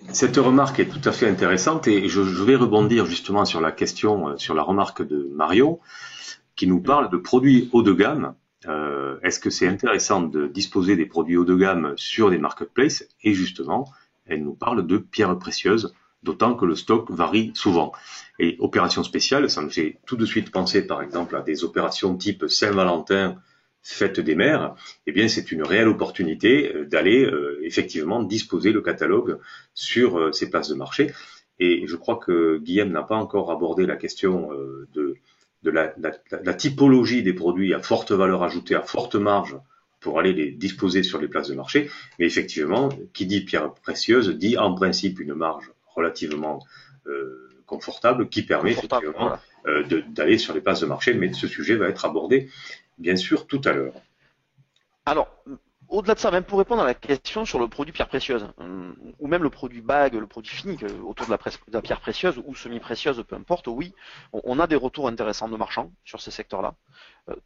cette remarque est tout à fait intéressante et je vais rebondir justement sur la question, sur la remarque de Marion, qui nous parle de produits haut de gamme. Est-ce que c'est intéressant de disposer des produits haut de gamme sur des marketplaces? Et justement, elle nous parle de pierres précieuses, d'autant que le stock varie souvent. Et opération spéciale, ça me fait tout de suite penser par exemple à des opérations type Saint-Valentin, fête des mères. Eh bien, c'est une réelle opportunité d'aller effectivement disposer le catalogue sur ces places de marché. Et je crois que Guillaume n'a pas encore abordé la question de la typologie des produits à forte valeur ajoutée, à forte marge, pour aller les disposer sur les places de marché. Mais effectivement, qui dit pierre précieuse dit en principe une marge relativement confortable qui permet effectivement d'aller sur les places de marché. Mais ce sujet va être abordé bien sûr tout à l'heure. Alors, au-delà de ça, même pour répondre à la question sur le produit pierre précieuse, ou même le produit bague, le produit fini autour de la pierre précieuse ou semi-précieuse, peu importe, oui, on a des retours intéressants de marchands sur ces secteurs-là.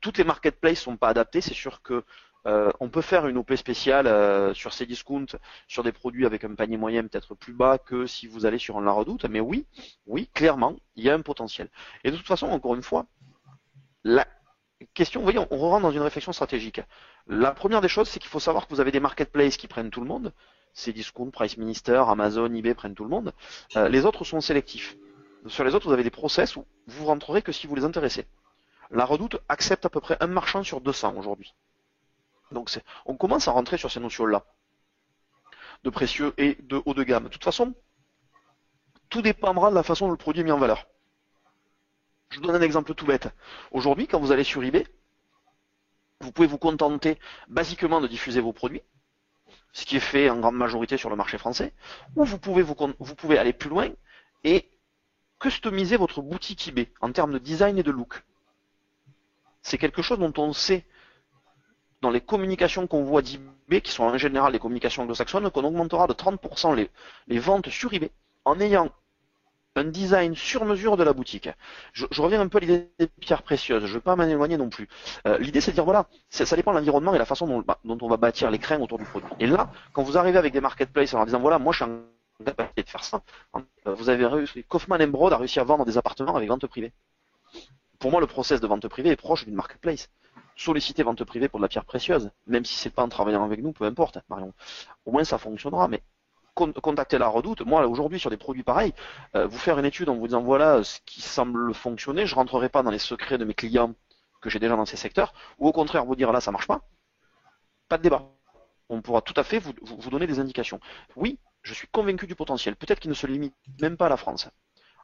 Toutes les marketplaces sont pas adaptées, c'est sûr que on peut faire une OP spéciale sur ces discounts, sur des produits avec un panier moyen peut-être plus bas que si vous allez sur un La Redoute, mais oui, clairement, il y a un potentiel. Et de toute façon, encore une fois, la question, vous voyez, on rentre dans une réflexion stratégique. La première des choses, c'est qu'il faut savoir que vous avez des marketplaces qui prennent tout le monde. Cdiscount, Price Minister, Amazon, eBay prennent tout le monde. Les autres sont sélectifs. Sur les autres, vous avez des process où vous rentrerez que si vous les intéressez. La Redoute accepte à peu près un marchand sur 200 aujourd'hui. Donc on commence à rentrer sur ces notions-là de précieux et de haut de gamme. De toute façon, tout dépendra de la façon dont le produit est mis en valeur. Je vous donne un exemple tout bête. Aujourd'hui, quand vous allez sur eBay, vous pouvez vous contenter basiquement de diffuser vos produits, ce qui est fait en grande majorité sur le marché français, ou vous pouvez aller plus loin et customiser votre boutique eBay en termes de design et de look. C'est quelque chose dont on sait dans les communications qu'on voit d'eBay, qui sont en général des communications anglo-saxonnes, qu'on augmentera de 30% les ventes sur eBay en ayant un design sur mesure de la boutique. Je reviens un peu à l'idée des pierres précieuses, je ne veux pas m'en éloigner non plus. L'idée c'est de dire voilà, ça dépend de l'environnement et la façon dont on va bâtir les crins autour du produit. Et là, quand vous arrivez avec des marketplaces en disant voilà, moi je suis en capacité de faire ça, vous avez réussi, Kaufman Broad a réussi à vendre des appartements avec vente privée. Pour moi, le process de vente privée est proche d'une marketplace. Solliciter vente privée pour de la pierre précieuse, même si c'est pas en travaillant avec nous, peu importe, Marion. Au moins ça fonctionnera, mais contacter la Redoute, moi aujourd'hui sur des produits pareils, vous faire une étude en vous disant voilà ce qui semble fonctionner, je rentrerai pas dans les secrets de mes clients que j'ai déjà dans ces secteurs, ou au contraire vous dire là ça marche pas de débat. On pourra tout à fait vous donner des indications. Oui, je suis convaincu du potentiel, peut-être qu'il ne se limite même pas à la France.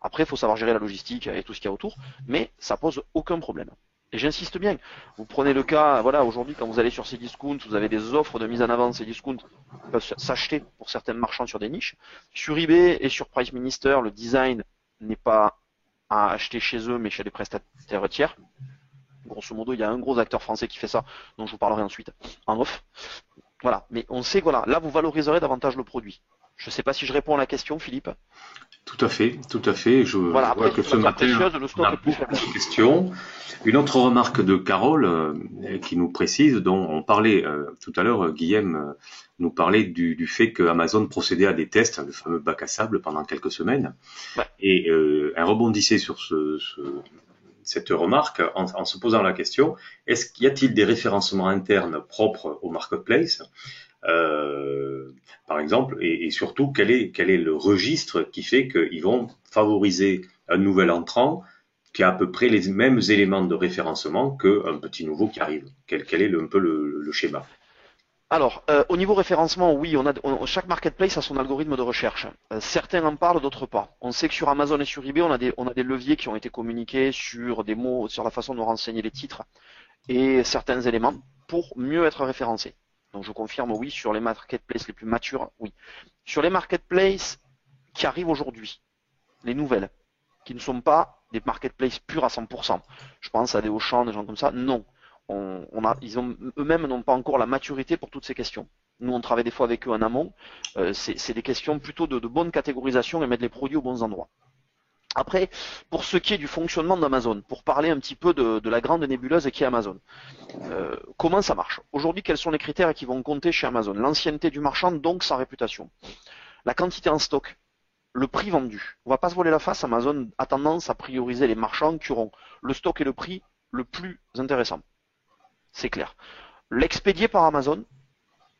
Après, il faut savoir gérer la logistique et tout ce qu'il y a autour, mais ça pose aucun problème. Et j'insiste bien, vous prenez le cas, voilà, aujourd'hui quand vous allez sur Cdiscount, vous avez des offres de mise en avant de Cdiscount qui peuvent s'acheter pour certains marchands sur des niches. Sur eBay et sur Price Minister, le design n'est pas à acheter chez eux, mais chez des prestataires tiers. Grosso modo, il y a un gros acteur français qui fait ça, dont je vous parlerai ensuite en off. Voilà, mais on sait que voilà, là vous valoriserez davantage le produit. Je ne sais pas si je réponds à la question, Philippe. Tout à fait, tout à fait. Je Voilà, vois après que sur ce la pierre matin, précieuse, le on stock a est plus beaucoup faible. de questions. Une autre remarque de Carole qui nous précise, dont on parlait tout à l'heure, Guillaume nous parlait du fait que Amazon procédait à des tests, le fameux bac à sable, pendant quelques semaines. Ouais. Et elle rebondissait sur cette remarque en se posant la question, y a-t-il des référencements internes propres au marketplace, par exemple, et surtout quel est le registre qui fait qu'ils vont favoriser un nouvel entrant qui a à peu près les mêmes éléments de référencement qu'un petit nouveau qui arrive. Quel est un peu le schéma? Alors, au niveau référencement, oui, chaque marketplace a son algorithme de recherche. Certains en parlent, d'autres pas. On sait que sur Amazon et sur eBay, on a des leviers qui ont été communiqués sur des mots, sur la façon de renseigner les titres et certains éléments pour mieux être référencés. Donc je confirme oui, sur les marketplaces les plus matures, oui. Sur les marketplaces qui arrivent aujourd'hui, les nouvelles, qui ne sont pas des marketplaces purs à 100%, je pense à des Auchan, des gens comme ça, non. Eux-mêmes n'ont pas encore la maturité pour toutes ces questions. Nous, on travaille des fois avec eux en amont. C'est des questions plutôt de bonne catégorisation et mettre les produits aux bons endroits. Après, pour ce qui est du fonctionnement d'Amazon, pour parler un petit peu de la grande nébuleuse qui est Amazon, comment ça marche? Aujourd'hui, quels sont les critères qui vont compter chez Amazon? L'ancienneté du marchand, donc sa réputation. La quantité en stock, le prix vendu. On ne va pas se voler la face, Amazon a tendance à prioriser les marchands qui auront le stock et le prix le plus intéressant. C'est clair. L'expédié par Amazon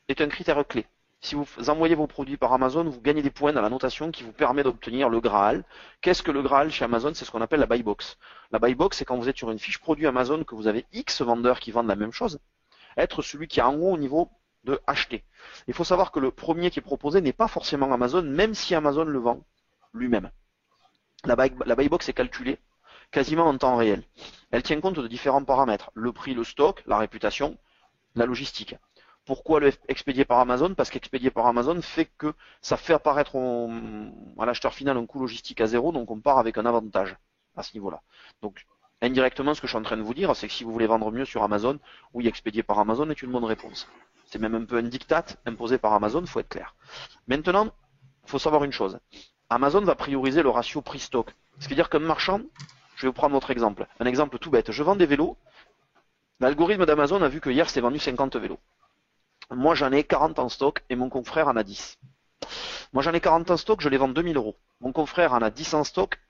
est un critère clé. Si vous envoyez vos produits par Amazon, vous gagnez des points dans la notation qui vous permet d'obtenir le Graal. Qu'est-ce que le Graal chez Amazon? C'est ce qu'on appelle la buy box. La buy box, c'est quand vous êtes sur une fiche produit Amazon, que vous avez X vendeurs qui vendent la même chose, être celui qui est en haut au niveau de acheter. Il faut savoir que le premier qui est proposé n'est pas forcément Amazon, même si Amazon le vend lui-même. La buy box est calculée quasiment en temps réel. Elle tient compte de différents paramètres. Le prix, le stock, la réputation, la logistique. Pourquoi le expédier par Amazon? Parce qu'expédier par Amazon fait que ça fait apparaître à l'acheteur final un coût logistique à zéro, donc on part avec un avantage à ce niveau-là. Donc indirectement, ce que je suis en train de vous dire, c'est que si vous voulez vendre mieux sur Amazon, oui, expédier par Amazon est une bonne réponse. C'est même un peu un diktat imposé par Amazon, il faut être clair. Maintenant, il faut savoir une chose. Amazon va prioriser le ratio prix-stock. Ce qui veut dire qu'un marchand, je vais vous prendre notre exemple, un exemple tout bête. Je vends des vélos. L'algorithme d'Amazon a vu que hier, c'était vendu 50 vélos. Moi, j'en ai 40 en stock et mon confrère en a 10. Moi, j'en ai 40 en stock, je les vends 2000 euros. Mon confrère en a 10 en stock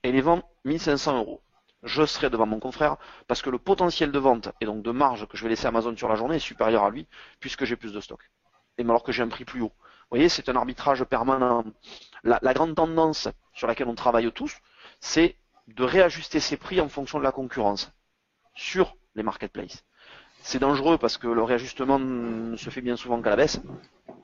et les vend 1500 euros. Je serai devant mon confrère parce que le potentiel de vente et donc de marge que je vais laisser à Amazon sur la journée est supérieur à lui puisque j'ai plus de stock. Et alors que j'ai un prix plus haut. Vous voyez, c'est un arbitrage permanent. La grande tendance sur laquelle on travaille tous, c'est de réajuster ses prix en fonction de la concurrence sur les marketplaces. C'est dangereux parce que le réajustement ne se fait bien souvent qu'à la baisse.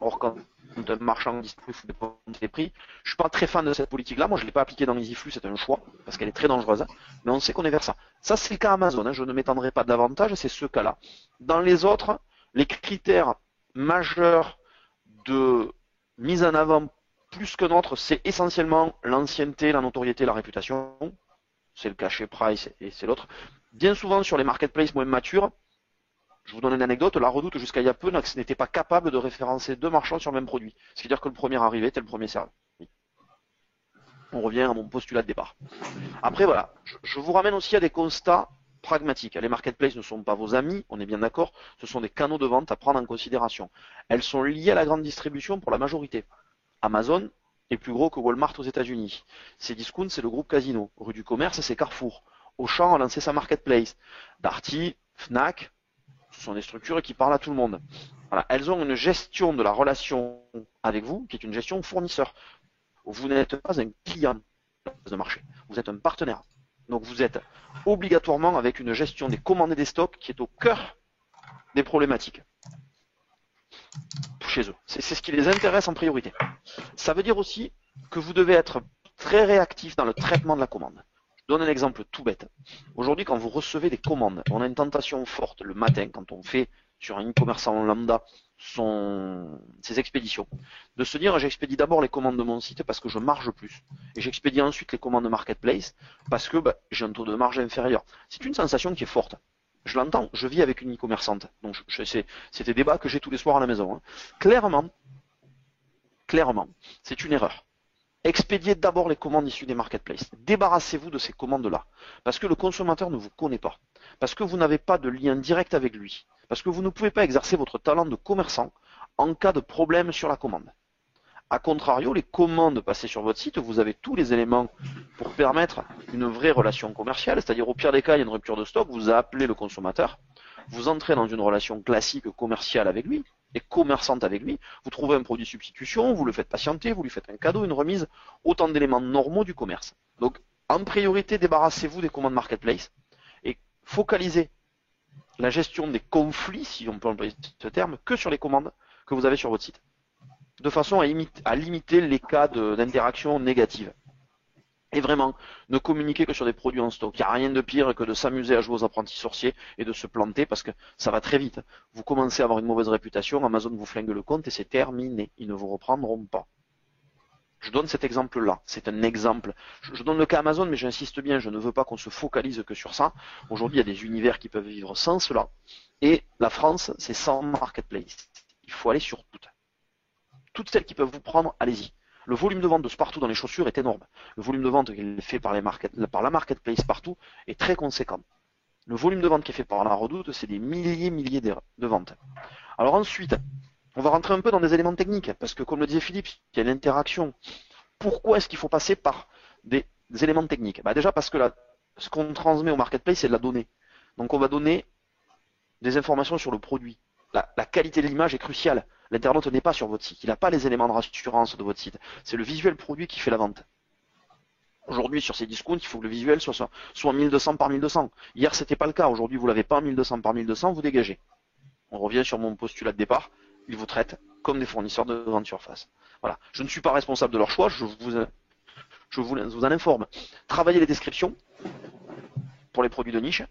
Or, quand un marchand distribue, il faut dépendre des prix. Je suis pas très fan de cette politique-là. Moi, je l'ai pas appliquée dans EasyFlux, c'est un choix parce qu'elle est très dangereuse. Mais on sait qu'on est vers ça. Ça, c'est le cas Amazon. Hein. Je ne m'étendrai pas davantage. C'est ce cas-là. Dans les autres, les critères majeurs de mise en avant plus que d'autres, c'est essentiellement l'ancienneté, la notoriété, la réputation. C'est le cas chez Price et c'est l'autre. Bien souvent sur les marketplaces moins matures, je vous donne une anecdote, la Redoute jusqu'à il y a peu n'était pas capable de référencer deux marchands sur le même produit. Ce qui veut dire que le premier arrivé était le premier servi. On revient à mon postulat de départ. Après voilà, je vous ramène aussi à des constats pragmatiques. Les marketplaces ne sont pas vos amis, on est bien d'accord, ce sont des canaux de vente à prendre en considération. Elles sont liées à la grande distribution pour la majorité. Amazon est plus gros que Walmart aux États-Unis. Cdiscount, c'est le groupe Casino. Rue du Commerce, c'est Carrefour. Auchan a lancé sa marketplace. Darty, Fnac, ce sont des structures qui parlent à tout le monde. Voilà. Elles ont une gestion de la relation avec vous, qui est une gestion fournisseur. Vous n'êtes pas un client de marché, vous êtes un partenaire. Donc vous êtes obligatoirement avec une gestion des commandes et des stocks qui est au cœur des problématiques chez eux. C'est ce qui les intéresse en priorité. Ça veut dire aussi que vous devez être très réactif dans le traitement de la commande. Je donne un exemple tout bête. Aujourd'hui, quand vous recevez des commandes, on a une tentation forte le matin quand on fait sur un e-commerçant lambda ses expéditions, de se dire j'expédie d'abord les commandes de mon site parce que je marge plus, et j'expédie ensuite les commandes de marketplace parce que j'ai un taux de marge inférieur. C'est une sensation qui est forte. Je l'entends, je vis avec une e-commerçante. Donc c'est des débats que j'ai tous les soirs à la maison. Hein. Clairement, c'est une erreur. Expédiez d'abord les commandes issues des marketplaces. Débarrassez-vous de ces commandes-là. Parce que le consommateur ne vous connaît pas. Parce que vous n'avez pas de lien direct avec lui. Parce que vous ne pouvez pas exercer votre talent de commerçant en cas de problème sur la commande. A contrario, les commandes passées sur votre site, vous avez tous les éléments pour permettre une vraie relation commerciale, c'est-à-dire au pire des cas, il y a une rupture de stock, vous appelez le consommateur, vous entrez dans une relation classique commerciale avec lui et commerçante avec lui, vous trouvez un produit substitution, vous le faites patienter, vous lui faites un cadeau, une remise, autant d'éléments normaux du commerce. Donc, en priorité, débarrassez-vous des commandes marketplace et focalisez la gestion des conflits, si on peut employer ce terme, que sur les commandes que vous avez sur votre site, de façon à limiter les cas d'interaction négative. Et vraiment, ne communiquez que sur des produits en stock. Il n'y a rien de pire que de s'amuser à jouer aux apprentis sorciers et de se planter parce que ça va très vite. Vous commencez à avoir une mauvaise réputation, Amazon vous flingue le compte et c'est terminé. Ils ne vous reprendront pas. Je donne cet exemple-là. C'est un exemple. Je donne le cas Amazon, mais j'insiste bien, je ne veux pas qu'on se focalise que sur ça. Aujourd'hui, il y a des univers qui peuvent vivre sans cela. Et la France, c'est sans marketplace. Il faut aller sur toutes. Toutes celles qui peuvent vous prendre, allez-y. Le volume de vente de Spartoo dans les chaussures est énorme. Le volume de vente qui est fait par la marketplace partout est très conséquent. Le volume de vente qui est fait par la Redoute, c'est des milliers de ventes. Alors ensuite, on va rentrer un peu dans des éléments techniques, parce que comme le disait Philippe, il y a une interaction. Pourquoi est-ce qu'il faut passer par des éléments techniques? Déjà parce que ce qu'on transmet au marketplace, c'est de la donnée. Donc on va donner des informations sur le produit. La qualité de l'image est cruciale. L'internaute n'est pas sur votre site. Il n'a pas les éléments de rassurance de votre site. C'est le visuel produit qui fait la vente. Aujourd'hui, sur ces discounts, il faut que le visuel soit 1200 par 1200. Hier, c'était pas le cas. Aujourd'hui, vous l'avez pas en 1200 par 1200, vous dégagez. On revient sur mon postulat de départ. Ils vous traitent comme des fournisseurs de grande surface. Voilà. Je ne suis pas responsable de leur choix. Je vous en informe. Travaillez les descriptions pour les produits de niche.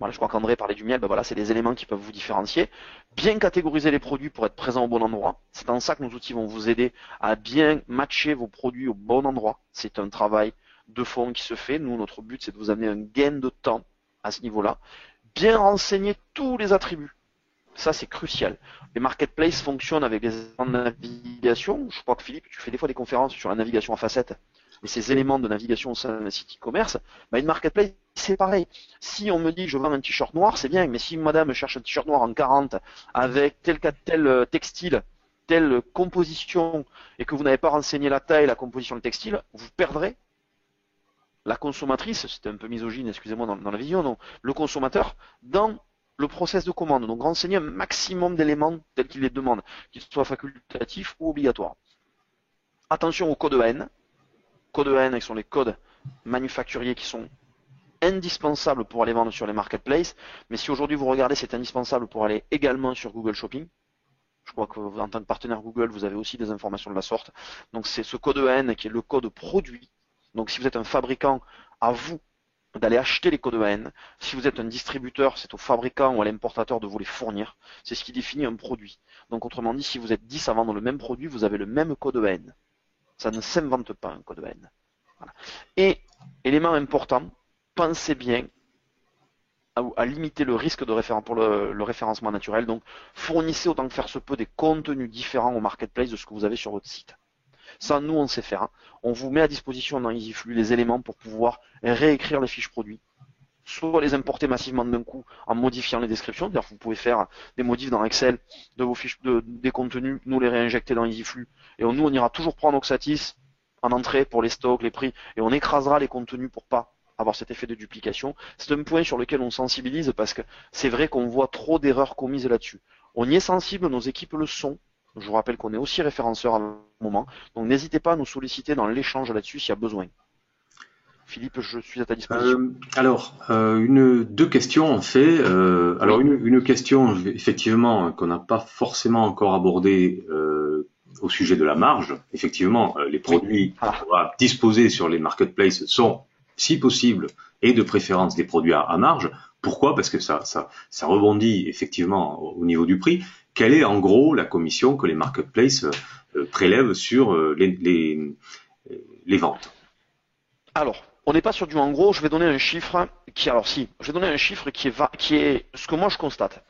Voilà, je crois qu'André parlait du miel, voilà, c'est des éléments qui peuvent vous différencier. Bien catégoriser les produits pour être présent au bon endroit. C'est en ça que nos outils vont vous aider à bien matcher vos produits au bon endroit. C'est un travail de fond qui se fait. Nous, notre but, c'est de vous amener un gain de temps à ce niveau-là. Bien renseigner tous les attributs. Ça, c'est crucial. Les marketplaces fonctionnent avec des éléments de navigation. Je crois que Philippe, tu fais des fois des conférences sur la navigation à facettes. Et ces éléments de navigation au sein d'un site e-commerce, une marketplace, c'est pareil. Si on me dit que je vends un t-shirt noir, c'est bien, mais si madame cherche un t-shirt noir en 40 avec tel textile, telle composition, et que vous n'avez pas renseigné la taille, la composition du textile, vous perdrez la consommatrice, c'est un peu misogyne, excusez-moi dans la vision, donc le consommateur, dans le process de commande. Donc renseignez un maximum d'éléments tels qu'il les demande, qu'ils soient facultatifs ou obligatoires. Attention au code EN. Code EN, qui sont les codes manufacturiers qui sont indispensables pour aller vendre sur les marketplaces. Mais si aujourd'hui vous regardez, c'est indispensable pour aller également sur Google Shopping. Je crois que en tant que partenaire Google, vous avez aussi des informations de la sorte. Donc c'est ce code EN qui est le code produit. Donc si vous êtes un fabricant, à vous d'aller acheter les codes EN. Si vous êtes un distributeur, c'est au fabricant ou à l'importateur de vous les fournir. C'est ce qui définit un produit. Donc autrement dit, si vous êtes 10 à vendre le même produit, vous avez le même code EN. Ça ne s'invente pas un code EN. Voilà. Et, élément important, pensez bien à limiter le risque de pour le référencement naturel. Donc, fournissez autant que faire se peut des contenus différents au marketplace de ce que vous avez sur votre site. Ça, nous, on sait faire. Hein. On vous met à disposition dans EasyFlux les éléments pour pouvoir réécrire les fiches produits. Soit les importer massivement d'un coup en modifiant les descriptions. C'est-à-dire que vous pouvez faire des modifs dans Excel de vos fiches des contenus, nous les réinjecter dans EasyFlux. Et nous, on ira toujours prendre Oxatis en entrée pour les stocks, les prix, et on écrasera les contenus pour pas avoir cet effet de duplication. C'est un point sur lequel on sensibilise parce que c'est vrai qu'on voit trop d'erreurs commises là-dessus. On y est sensible, nos équipes le sont. Je vous rappelle qu'on est aussi référenceur à un moment. Donc n'hésitez pas à nous solliciter dans l'échange là-dessus s'il y a besoin. Philippe, je suis à ta disposition. Deux questions en fait. Une question effectivement qu'on n'a pas forcément encore abordée au sujet de la marge. Effectivement, les produits à disposer sur les marketplaces sont, si possible, et de préférence des produits à marge. Pourquoi? Parce que ça rebondit effectivement au niveau du prix. Quelle est en gros la commission que les marketplaces prélèvent sur les ventes? Alors, On n'est pas sur du en gros, je vais donner un chiffre qui, alors si, je vais donner un chiffre qui est ce que moi je constate.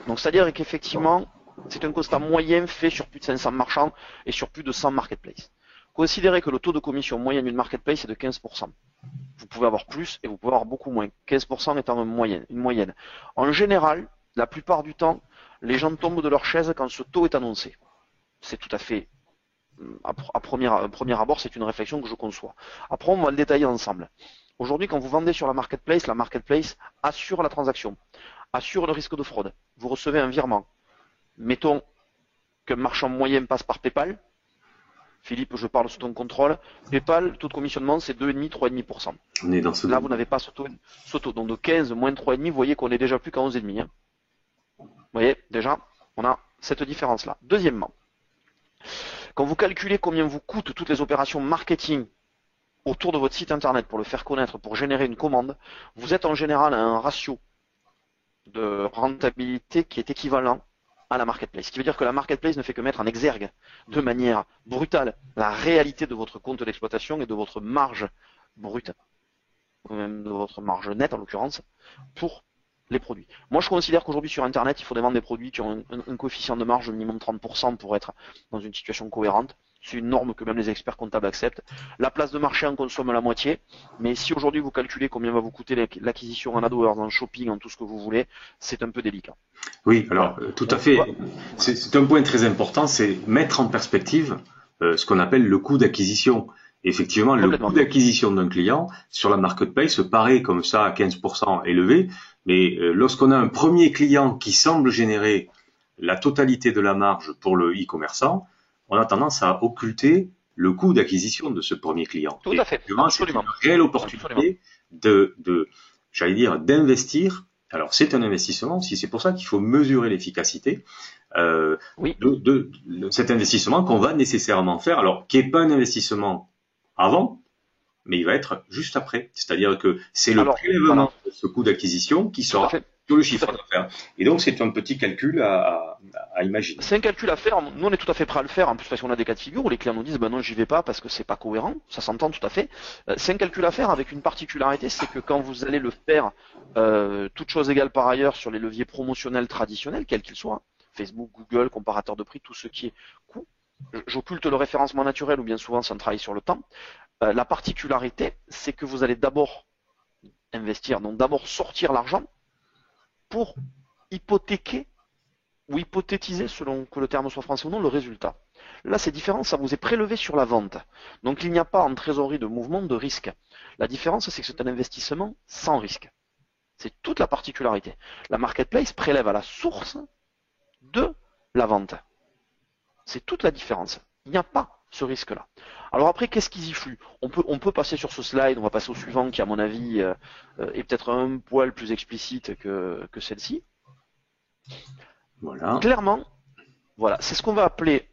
Donc c'est-à-dire qu'effectivement, c'est un constat moyen fait sur plus de 500 marchands et sur plus de 100 marketplaces. Considérez que le taux de commission moyen d'une marketplace est de 15%. Vous pouvez avoir plus et vous pouvez avoir beaucoup moins. 15% étant une moyenne. En général, la plupart du temps, les gens tombent de leur chaise quand ce taux est annoncé. C'est tout à fait, à premier abord, c'est une réflexion que je conçois. Après, on va le détailler ensemble. Aujourd'hui, quand vous vendez sur la marketplace assure la transaction, assure le risque de fraude. Vous recevez un virement. Mettons qu'un marchand moyen passe par PayPal. Philippe, je parle sous ton contrôle. PayPal, taux de commissionnement, c'est 2,5, 3,5%. On est dans ce Là, vous n'avez pas ce taux. Donc de 15 moins 3,5, vous voyez qu'on est déjà plus qu'à 11,5. Hein. Vous voyez, déjà, on a cette différence-là. Deuxièmement, quand vous calculez combien vous coûtent toutes les opérations marketing autour de votre site internet pour le faire connaître, pour générer une commande, vous êtes en général à un ratio de rentabilité qui est équivalent à la marketplace. Ce qui veut dire que la marketplace ne fait que mettre en exergue de manière brutale la réalité de votre compte d'exploitation et de votre marge brute, ou même de votre marge nette en l'occurrence, pour les produits. Moi je considère qu'aujourd'hui sur internet il faut vendre des produits qui ont un coefficient de marge minimum 30% pour être dans une situation cohérente. C'est une norme que même les experts comptables acceptent. La place de marché en consomme la moitié, mais si aujourd'hui vous calculez combien va vous coûter l'acquisition en AdWords, en shopping, en tout ce que vous voulez, c'est un peu délicat. Oui, alors tout à fait. C'est un point très important, c'est mettre en perspective ce qu'on appelle le coût d'acquisition. Effectivement, le coût d'acquisition d'un client sur la marketplace paraît comme ça à 15% élevé, mais lorsqu'on a un premier client qui semble générer la totalité de la marge pour le e-commerçant, on a tendance à occulter le coût d'acquisition de ce premier client. Tout à fait. C'est une réelle opportunité j'allais dire, d'investir. Alors, c'est un investissement aussi, c'est pour ça qu'il faut mesurer l'efficacité de cet investissement qu'on va nécessairement faire. Alors, qui n'est pas un investissement avant, mais il va être juste après. C'est-à-dire que c'est le prélèvement de ce coût d'acquisition qui sera sur le chiffre d'affaires. Et donc, c'est un petit calcul à imaginer. C'est un calcul à faire. Nous, on est tout à fait prêt à le faire. En plus, parce qu'on a des cas de figure où les clients nous disent, ben non, j'y vais pas parce que c'est pas cohérent. Ça s'entend tout à fait. C'est un calcul à faire avec une particularité, c'est que quand vous allez le faire, toutes choses égales par ailleurs, sur les leviers promotionnels traditionnels, quels qu'ils soient, Facebook, Google, comparateur de prix, tout ce qui est coût, j'occulte le référencement naturel ou bien souvent c'est un travail sur le temps. La particularité, c'est que vous allez d'abord investir, donc d'abord sortir l'argent pour hypothéquer ou hypothétiser, selon que le terme soit français ou non, le résultat. Là, c'est différent, ça vous est prélevé sur la vente. Donc, il n'y a pas en trésorerie de mouvement de risque. La différence, c'est que c'est un investissement sans risque. C'est toute la particularité. La marketplace prélève à la source de la vente. C'est toute la différence. Il n'y a pas ce risque-là. Alors après, qu'est-ce qu'ils y fluent ? On peut passer sur ce slide, on va passer au suivant qui, à mon avis, est peut-être un poil plus explicite que celle-ci. Voilà. Clairement, voilà, c'est ce qu'on va appeler,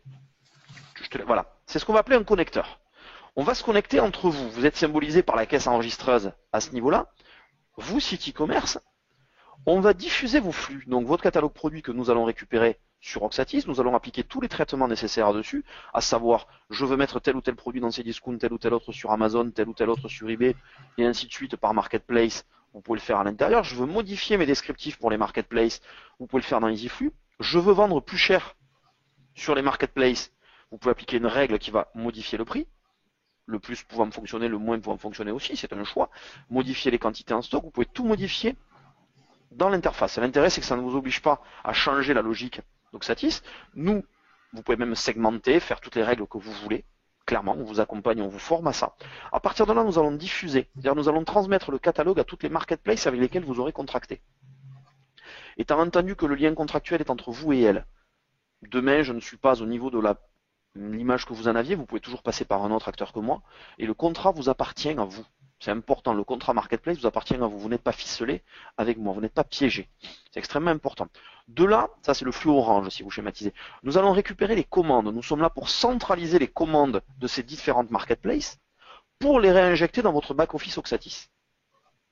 c'est ce qu'on va appeler un connecteur. On va se connecter entre vous. Vous êtes symbolisé par la caisse enregistreuse à ce niveau-là. Vous, site e-commerce, on va diffuser vos flux. Donc votre catalogue produit que nous allons récupérer sur Oxatis, nous allons appliquer tous les traitements nécessaires dessus, à savoir, je veux mettre tel ou tel produit dans Cdiscount, tel ou tel autre sur Amazon, tel ou tel autre sur eBay, et ainsi de suite par Marketplace. Vous pouvez le faire à l'intérieur. Je veux modifier mes descriptifs pour les Marketplaces. Vous pouvez le faire dans EasyFlux. Je veux vendre plus cher sur les Marketplaces. Vous pouvez appliquer une règle qui va modifier le prix. Le plus pouvant fonctionner, le moins pouvant fonctionner aussi. C'est un choix. Modifier les quantités en stock. Vous pouvez tout modifier dans l'interface. L'intérêt, c'est que ça ne vous oblige pas à changer la logique d'Oxatis. Nous, vous pouvez même segmenter, faire toutes les règles que vous voulez. Clairement, on vous accompagne, on vous forme à ça. À partir de là, nous allons diffuser. C'est-à-dire, nous allons transmettre le catalogue à toutes les marketplaces avec lesquelles vous aurez contracté. Étant entendu que le lien contractuel est entre vous et elle. Demain, je ne suis pas au niveau de l'image que vous en aviez, vous pouvez toujours passer par un autre acteur que moi, et le contrat vous appartient à vous. C'est important, le contrat marketplace vous appartient à vous. Vous n'êtes pas ficelé avec moi, vous n'êtes pas piégé. C'est extrêmement important. De là, ça c'est le flux orange si vous schématisez. Nous allons récupérer les commandes. Nous sommes là pour centraliser les commandes de ces différentes marketplaces pour les réinjecter dans votre back-office Oxatis.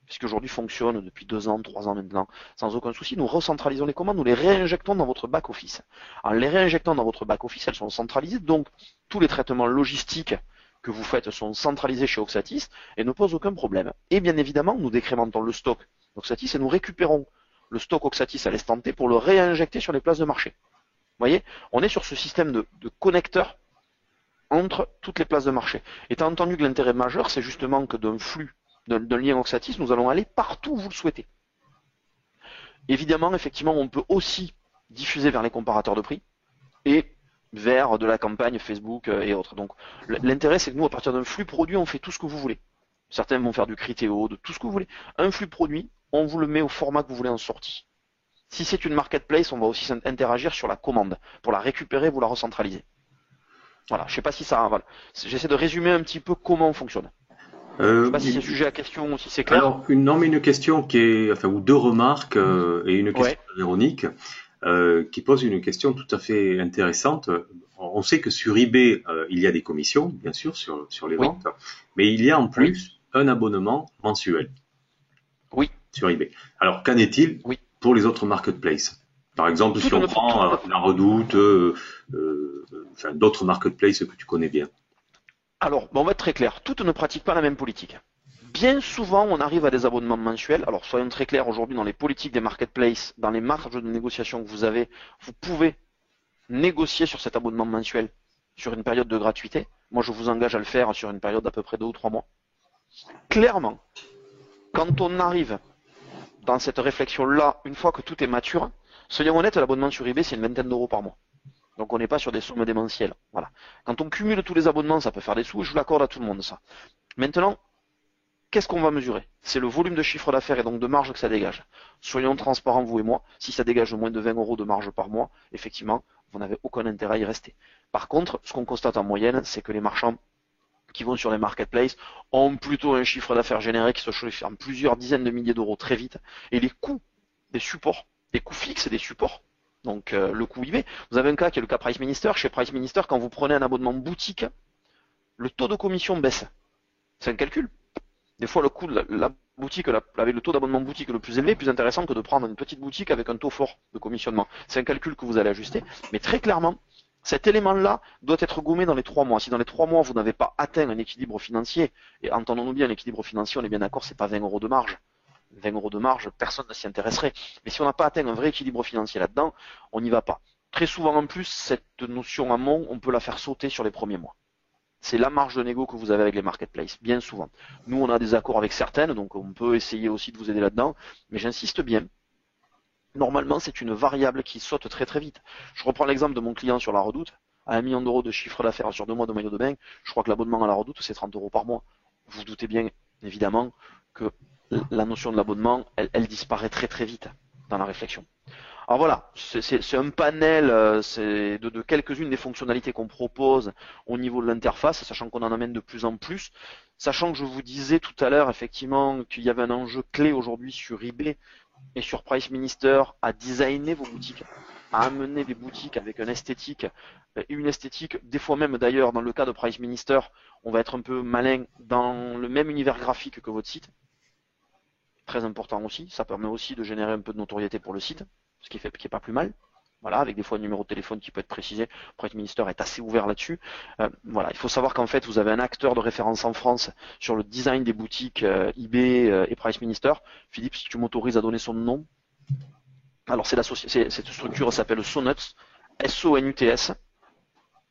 Puisqu'aujourd'hui fonctionne depuis 2 ans, 3 ans maintenant, sans aucun souci, nous recentralisons les commandes, nous les réinjectons dans votre back-office. En les réinjectant dans votre back-office, elles sont centralisées, donc tous les traitements logistiques que vous faites sont centralisés chez Oxatis et ne posent aucun problème. Et bien évidemment, nous décrémentons le stock Oxatis et nous récupérons le stock Oxatis à l'instant T pour le réinjecter sur les places de marché. Vous voyez, on est sur ce système de connecteurs entre toutes les places de marché. Étant entendu que l'intérêt majeur, c'est justement que d'un flux, d'un lien Oxatis, nous allons aller partout où vous le souhaitez. Évidemment, effectivement, on peut aussi diffuser vers les comparateurs de prix et vers de la campagne Facebook et autres. Donc l'intérêt, c'est que nous, à partir d'un flux produit, on fait tout ce que vous voulez. Certains vont faire du Criteo, de tout ce que vous voulez. Un flux produit, on vous le met au format que vous voulez en sortie. Si c'est une marketplace, on va aussi interagir sur la commande pour la récupérer, vous la recentraliser. Voilà, je sais pas si ça. Voilà. J'essaie de résumer un petit peu comment on fonctionne. Je sais pas si c'est sujet à question ou si c'est clair. Alors, une question qui est, enfin, ou deux remarques et une question de Véronique qui pose une question tout à fait intéressante. On sait que sur eBay, il y a des commissions, bien sûr, sur les ventes, mais il y a en plus un abonnement mensuel. Oui. Sur eBay. Alors, qu'en est-il pour les autres marketplaces? Par exemple, si on prend la Redoute, enfin, d'autres marketplaces que tu connais bien. Alors, on va être très clair. Toutes ne pratiquent pas la même politique. Bien souvent, on arrive à des abonnements mensuels. Alors, soyons très clairs, aujourd'hui, dans les politiques des marketplaces, dans les marges de négociation que vous avez, vous pouvez négocier sur cet abonnement mensuel sur une période de gratuité. Moi, je vous engage à le faire sur une période d'à peu près 2 ou 3 mois. Clairement, quand on arrive dans cette réflexion-là, une fois que tout est mature, soyons honnêtes, l'abonnement sur eBay, c'est une vingtaine d'euros par mois. Donc on n'est pas sur des sommes démentielles. Voilà. Quand on cumule tous les abonnements, ça peut faire des sous, et je vous l'accorde à tout le monde, ça. Maintenant, qu'est-ce qu'on va mesurer? C'est le volume de chiffre d'affaires et donc de marge que ça dégage. Soyons transparents, vous et moi. Si ça dégage moins de 20 euros de marge par mois, effectivement, vous n'avez aucun intérêt à y rester. Par contre, ce qu'on constate en moyenne, c'est que les marchands qui vont sur les marketplaces ont plutôt un chiffre d'affaires généré qui se chiffre en plusieurs dizaines de milliers d'euros très vite. Et les coûts des supports, des coûts fixes et des supports, donc le coût eBay, vous avez un cas qui est le cas Price Minister. Chez Price Minister, quand vous prenez un abonnement boutique, le taux de commission baisse. C'est un calcul. Des fois, le coût de la boutique, avec le taux d'abonnement boutique le plus élevé, est plus intéressant que de prendre une petite boutique avec un taux fort de commissionnement. C'est un calcul que vous allez ajuster, mais très clairement, cet élément-là doit être gommé dans les 3 mois. Si dans les 3 mois, vous n'avez pas atteint un équilibre financier, et entendons-nous bien, l'équilibre financier, on est bien d'accord, c'est pas 20 euros de marge. 20 euros de marge, personne ne s'y intéresserait. Mais si on n'a pas atteint un vrai équilibre financier là-dedans, on n'y va pas. Très souvent en plus, cette notion amont, on peut la faire sauter sur les premiers mois. C'est la marge de négo que vous avez avec les marketplaces, bien souvent. Nous, on a des accords avec certaines, donc on peut essayer aussi de vous aider là-dedans, mais j'insiste bien. Normalement, c'est une variable qui saute très très vite. Je reprends l'exemple de mon client sur la Redoute, à 1 million d'euros de chiffre d'affaires sur 2 mois de maillot de bain, je crois que l'abonnement à la Redoute, c'est 30 euros par mois. Vous vous doutez bien, évidemment, que la notion de l'abonnement, elle disparaît très très vite dans la réflexion. Alors voilà, c'est un panel de quelques-unes des fonctionnalités qu'on propose au niveau de l'interface, sachant qu'on en amène de plus en plus, sachant que je vous disais tout à l'heure effectivement qu'il y avait un enjeu clé aujourd'hui sur eBay et sur Price Minister à designer vos boutiques, à amener des boutiques avec une esthétique, des fois même d'ailleurs dans le cas de Price Minister, on va être un peu malin dans le même univers graphique que votre site. Très important aussi, ça permet aussi de générer un peu de notoriété pour le site, ce qui est pas plus mal. Voilà, avec des fois un numéro de téléphone qui peut être précisé. Price Minister est assez ouvert là-dessus. Voilà, il faut savoir qu'en fait, vous avez un acteur de référence en France sur le design des boutiques eBay et Price Minister. Philippe, si tu m'autorises à donner son nom. Alors, cette structure s'appelle Sonuts, S-O-N-U-T-S,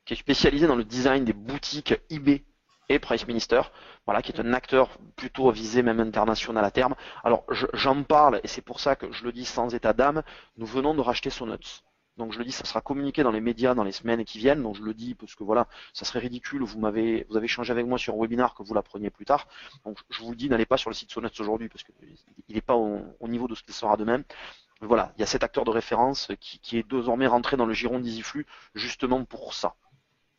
qui est spécialisée dans le design des boutiques eBay et Price Minister, voilà, qui est un acteur plutôt visé même international à terme. Alors j'en parle et c'est pour ça que je le dis sans état d'âme, nous venons de racheter Sonuts. Donc je le dis, ça sera communiqué dans les médias dans les semaines qui viennent, donc je le dis parce que voilà, ça serait ridicule, vous avez échangé avec moi sur un webinar que vous l'appreniez plus tard. Donc je vous le dis, n'allez pas sur le site Sonuts aujourd'hui parce qu'il n'est pas au niveau de ce qu'il sera demain. Mais voilà, il y a cet acteur de référence qui est désormais rentré dans le giron d'EasyFlux justement pour ça.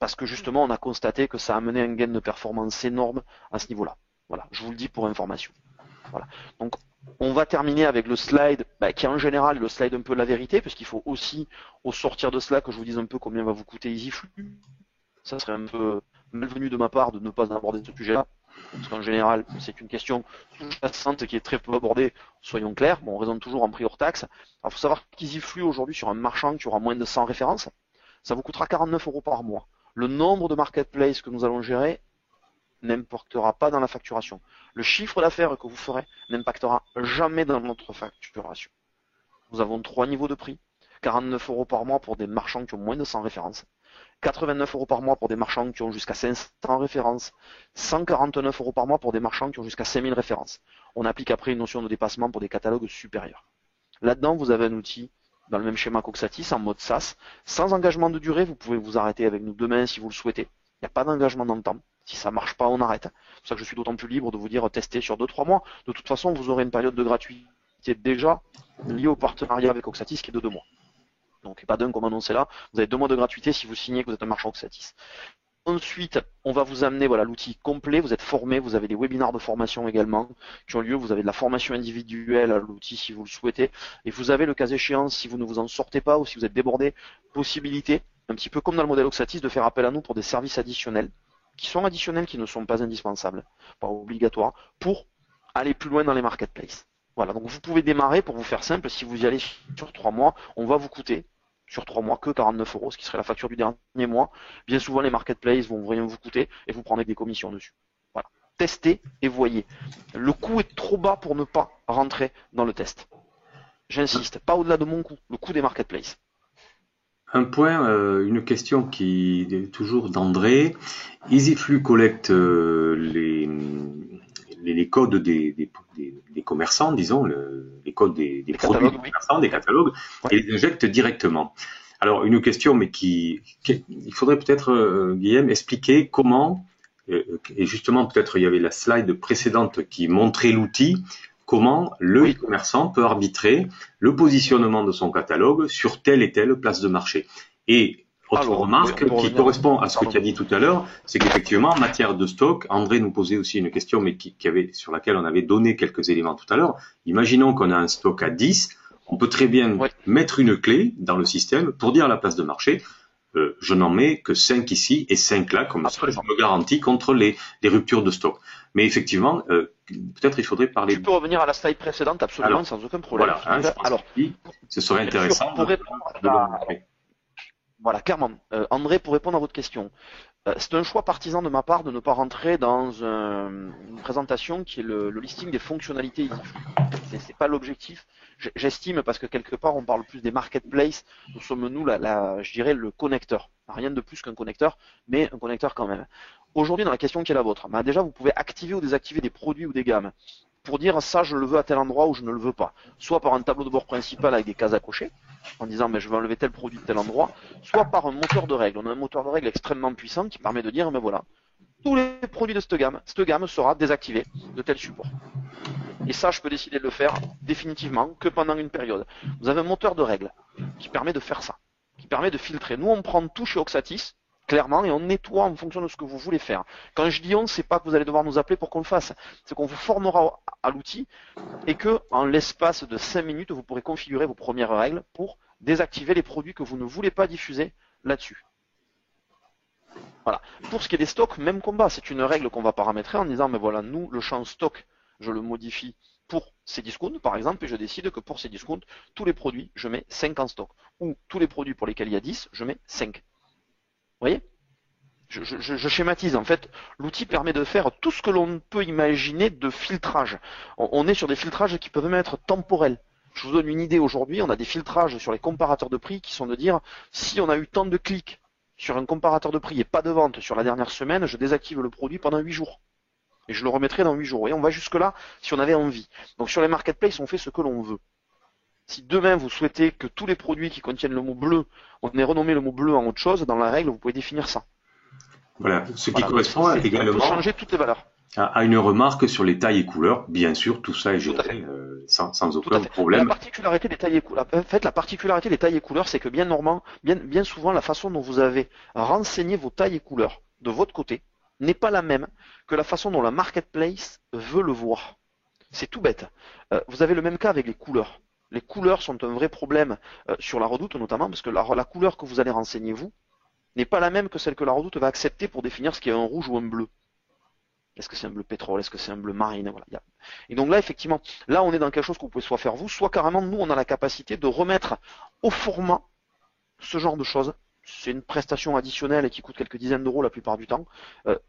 Parce que justement, on a constaté que ça a amené un gain de performance énorme à ce niveau-là. Voilà, je vous le dis pour information. Voilà. Donc, on va terminer avec le slide, qui est en général le slide un peu la vérité, parce qu'il faut aussi, au sortir de cela, que je vous dise un peu combien va vous coûter EasyFlux. Ça serait un peu malvenu de ma part de ne pas aborder ce sujet-là, parce qu'en général, c'est une question sous-jacente qui est très peu abordée, soyons clairs. Bon, on raisonne toujours en prix hors taxe. Alors, il faut savoir qu'EasyFlux, aujourd'hui, sur un marchand qui aura moins de 100 références, ça vous coûtera 49 euros par mois. Le nombre de marketplaces que nous allons gérer n'impactera pas dans la facturation. Le chiffre d'affaires que vous ferez n'impactera jamais dans notre facturation. Nous avons 3 niveaux de prix. 49 € par mois pour des marchands qui ont moins de 100 références. 89 € par mois pour des marchands qui ont jusqu'à 500 références. 149 € par mois pour des marchands qui ont jusqu'à 5000 références. On applique après une notion de dépassement pour des catalogues supérieurs. Là-dedans, vous avez un outil dans le même schéma qu'Oxatis, en mode SaaS, sans engagement de durée. Vous pouvez vous arrêter avec nous demain si vous le souhaitez. Il n'y a pas d'engagement dans le temps. Si ça marche pas, on arrête. C'est pour ça que je suis d'autant plus libre de vous dire tester sur 2-3 mois. De toute façon, vous aurez une période de gratuité déjà liée au partenariat avec Oxatis qui est de 2 mois. Donc pas d'un comme annoncé là. Vous avez 2 mois de gratuité si vous signez que vous êtes un marchand Oxatis. Ensuite, on va vous amener l'outil complet, vous êtes formé, vous avez des webinaires de formation également qui ont lieu, vous avez de la formation individuelle à l'outil si vous le souhaitez, et vous avez le cas échéant, si vous ne vous en sortez pas ou si vous êtes débordé, possibilité, un petit peu comme dans le modèle Oxatis, de faire appel à nous pour des services additionnels, qui ne sont pas indispensables, pas obligatoires, pour aller plus loin dans les marketplaces. Voilà, donc vous pouvez démarrer, pour vous faire simple, si vous y allez sur 3 mois, on va vous coûter sur 3 mois que 49 €, ce qui serait la facture du dernier mois. Bien souvent, les marketplaces vont rien vous coûter et vous prendrez des commissions dessus. Voilà. Testez et voyez. Le coût est trop bas pour ne pas rentrer dans le test. J'insiste, pas au-delà de mon coût, le coût des marketplaces. Un point, une question qui est toujours d'André. EasyFlux collecte les codes des commerçants, disons, les codes des produits des commerçants, des catalogues, et les injecte directement. Alors, une question, mais il faudrait peut-être, Guillaume, expliquer comment, et justement, peut-être il y avait la slide précédente qui montrait l'outil, comment le e-commerçant peut arbitrer le positionnement de son catalogue sur telle et telle place de marché. Et autre remarque qui correspond à ce que tu as dit tout à l'heure, c'est qu'effectivement, en matière de stock, André nous posait aussi une question, mais sur laquelle on avait donné quelques éléments tout à l'heure. Imaginons qu'on a un stock à 10, on peut très bien mettre une clé dans le système pour dire à la place de marché, je n'en mets que 5 ici et 5 là, comme ça je me garantis contre les ruptures de stock. Mais effectivement, peut-être il faudrait parler... Tu peux revenir à la slide précédente, absolument, sans aucun problème. Voilà, alors, ce serait intéressant de le montrer. Voilà, clairement. André, pour répondre à votre question, c'est un choix partisan de ma part de ne pas rentrer dans une présentation qui est le listing des fonctionnalités EasyFlux. C'est pas l'objectif. J'estime, parce que quelque part on parle plus des marketplaces, nous sommes nous je dirais le connecteur. Rien de plus qu'un connecteur, mais un connecteur quand même. Aujourd'hui, dans la question qui est la vôtre, déjà vous pouvez activer ou désactiver des produits ou des gammes pour dire ça je le veux à tel endroit ou je ne le veux pas. Soit par un tableau de bord principal avec des cases à cocher, en disant je veux enlever tel produit de tel endroit, soit par un moteur de règles. On a un moteur de règles extrêmement puissant qui permet de dire voilà, tous les produits de cette gamme sera désactivée de tel support. Et ça, je peux décider de le faire définitivement que pendant une période. Vous avez un moteur de règles qui permet de faire ça, qui permet de filtrer. Nous, on prend tout chez Oxatis, clairement, et on nettoie en fonction de ce que vous voulez faire. Quand je dis on, c'est pas que vous allez devoir nous appeler pour qu'on le fasse, c'est qu'on vous formera à l'outil et que, en l'espace de 5 minutes, vous pourrez configurer vos premières règles pour désactiver les produits que vous ne voulez pas diffuser là-dessus. Voilà. Pour ce qui est des stocks, même combat. C'est une règle qu'on va paramétrer en disant voilà, nous, le champ stock, je le modifie pour ces discounts, par exemple, et je décide que pour ces discounts, tous les produits, je mets 5 en stock. Ou tous les produits pour lesquels il y a 10, je mets 5. Vous voyez ? Je schématise. En fait, l'outil permet de faire tout ce que l'on peut imaginer de filtrage. On est sur des filtrages qui peuvent même être temporels. Je vous donne une idée aujourd'hui, on a des filtrages sur les comparateurs de prix qui sont de dire si on a eu tant de clics sur un comparateur de prix et pas de vente sur la dernière semaine, je désactive le produit pendant 8 jours. Et je le remettrai dans 8 jours. Et on va jusque là si on avait envie. Donc sur les marketplaces, on fait ce que l'on veut. Si demain vous souhaitez que tous les produits qui contiennent le mot bleu, on ait renommé le mot bleu en autre chose, dans la règle, vous pouvez définir ça. Voilà, ce qui correspond également on peut changer toutes les valeurs. À une remarque sur les tailles et couleurs. Bien sûr, tout ça est géré sans aucun problème. La particularité des tailles et couleurs, en fait, la particularité des tailles et couleurs, c'est que bien souvent, la façon dont vous avez renseigné vos tailles et couleurs de votre côté n'est pas la même que la façon dont la marketplace veut le voir. C'est tout bête. Vous avez le même cas avec les couleurs. Les couleurs sont un vrai problème sur la Redoute notamment, parce que la couleur que vous allez renseigner vous n'est pas la même que celle que la Redoute va accepter pour définir ce qui est un rouge ou un bleu. Est-ce que c'est un bleu pétrole? Est-ce que c'est un bleu marine? Voilà. Et donc là, effectivement, là on est dans quelque chose que vous pouvez soit faire vous, soit carrément nous on a la capacité de remettre au format ce genre de choses c'est une prestation additionnelle qui coûte quelques dizaines d'euros la plupart du temps.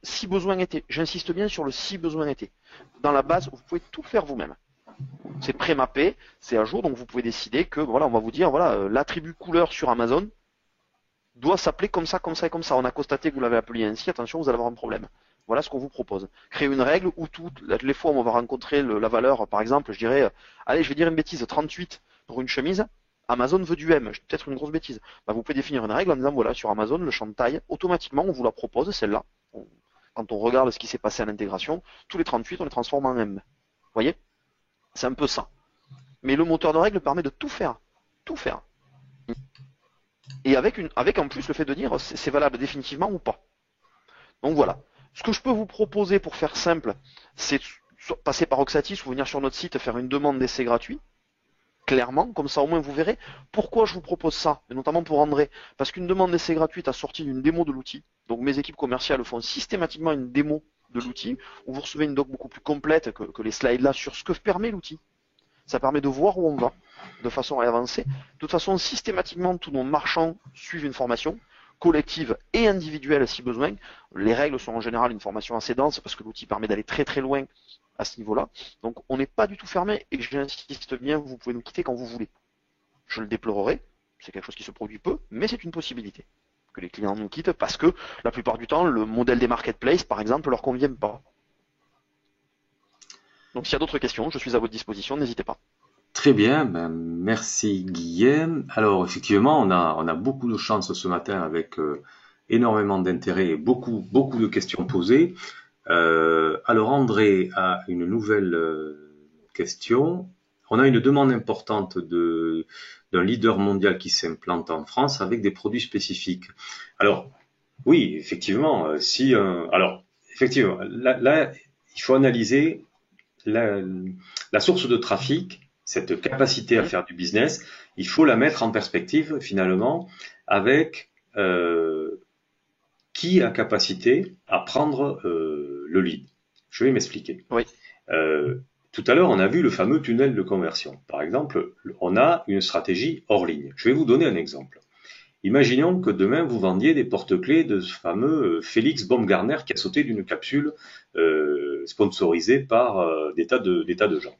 Si besoin était, j'insiste bien sur le si besoin était. Dans la base, vous pouvez tout faire vous-même. C'est pré-mappé, c'est à jour, donc vous pouvez décider que voilà, on va vous dire voilà, l'attribut couleur sur Amazon doit s'appeler comme ça, comme ça et comme ça. On a constaté que vous l'avez appelé ainsi, attention, vous allez avoir un problème. Voilà ce qu'on vous propose. Créer une règle où toutes les fois où on va rencontrer la valeur, par exemple, je dirais, allez, je vais dire une bêtise, 38 pour une chemise, Amazon veut du M, peut-être une grosse bêtise. Bah, vous pouvez définir une règle en disant, voilà, sur Amazon, le champ de taille, automatiquement, on vous la propose, celle-là. Quand on regarde ce qui s'est passé à l'intégration, tous les 38, on les transforme en M. Vous voyez? C'est un peu ça. Mais le moteur de règle permet de tout faire. Tout faire. Et avec en plus le fait de dire c'est valable définitivement ou pas. Donc voilà. Ce que je peux vous proposer pour faire simple, c'est passer par Oxatis ou venir sur notre site faire une demande d'essai gratuit. Clairement, comme ça au moins vous verrez. Pourquoi je vous propose ça, et notamment pour André? Parce qu'une demande d'essai gratuite assortie d'une démo de l'outil. Donc mes équipes commerciales font systématiquement une démo de l'outil, où vous recevez une doc beaucoup plus complète que les slides là sur ce que permet l'outil. Ça permet de voir où on va, de façon à avancer. De toute façon, systématiquement, tous nos marchands suivent une formation, collective et individuelle si besoin. Les règles sont en général une formation assez dense, parce que l'outil permet d'aller très très loin à ce niveau-là. Donc on n'est pas du tout fermé, et j'insiste bien, vous pouvez nous quitter quand vous voulez. Je le déplorerai, c'est quelque chose qui se produit peu, mais c'est une possibilité. Que les clients nous quittent, parce que la plupart du temps, le modèle des marketplaces, par exemple, leur convient pas. Donc s'il y a d'autres questions, je suis à votre disposition, n'hésitez pas. Très bien, ben, merci Guillaume. Alors effectivement, on a beaucoup de chance ce matin avec énormément d'intérêt et beaucoup de questions posées. Alors André a une nouvelle question. On a une demande importante d'un leader mondial qui s'implante en France avec des produits spécifiques. Alors oui, effectivement, alors effectivement, là, il faut analyser la source de trafic, cette capacité à faire du business, il faut la mettre en perspective finalement avec qui a capacité à prendre le lead. Je vais m'expliquer. Oui. Tout à l'heure, on a vu le fameux tunnel de conversion. Par exemple, on a une stratégie hors ligne. Je vais vous donner un exemple. Imaginons que demain, vous vendiez des porte-clés de ce fameux Félix Baumgartner qui a sauté d'une capsule sponsorisée par des tas de gens.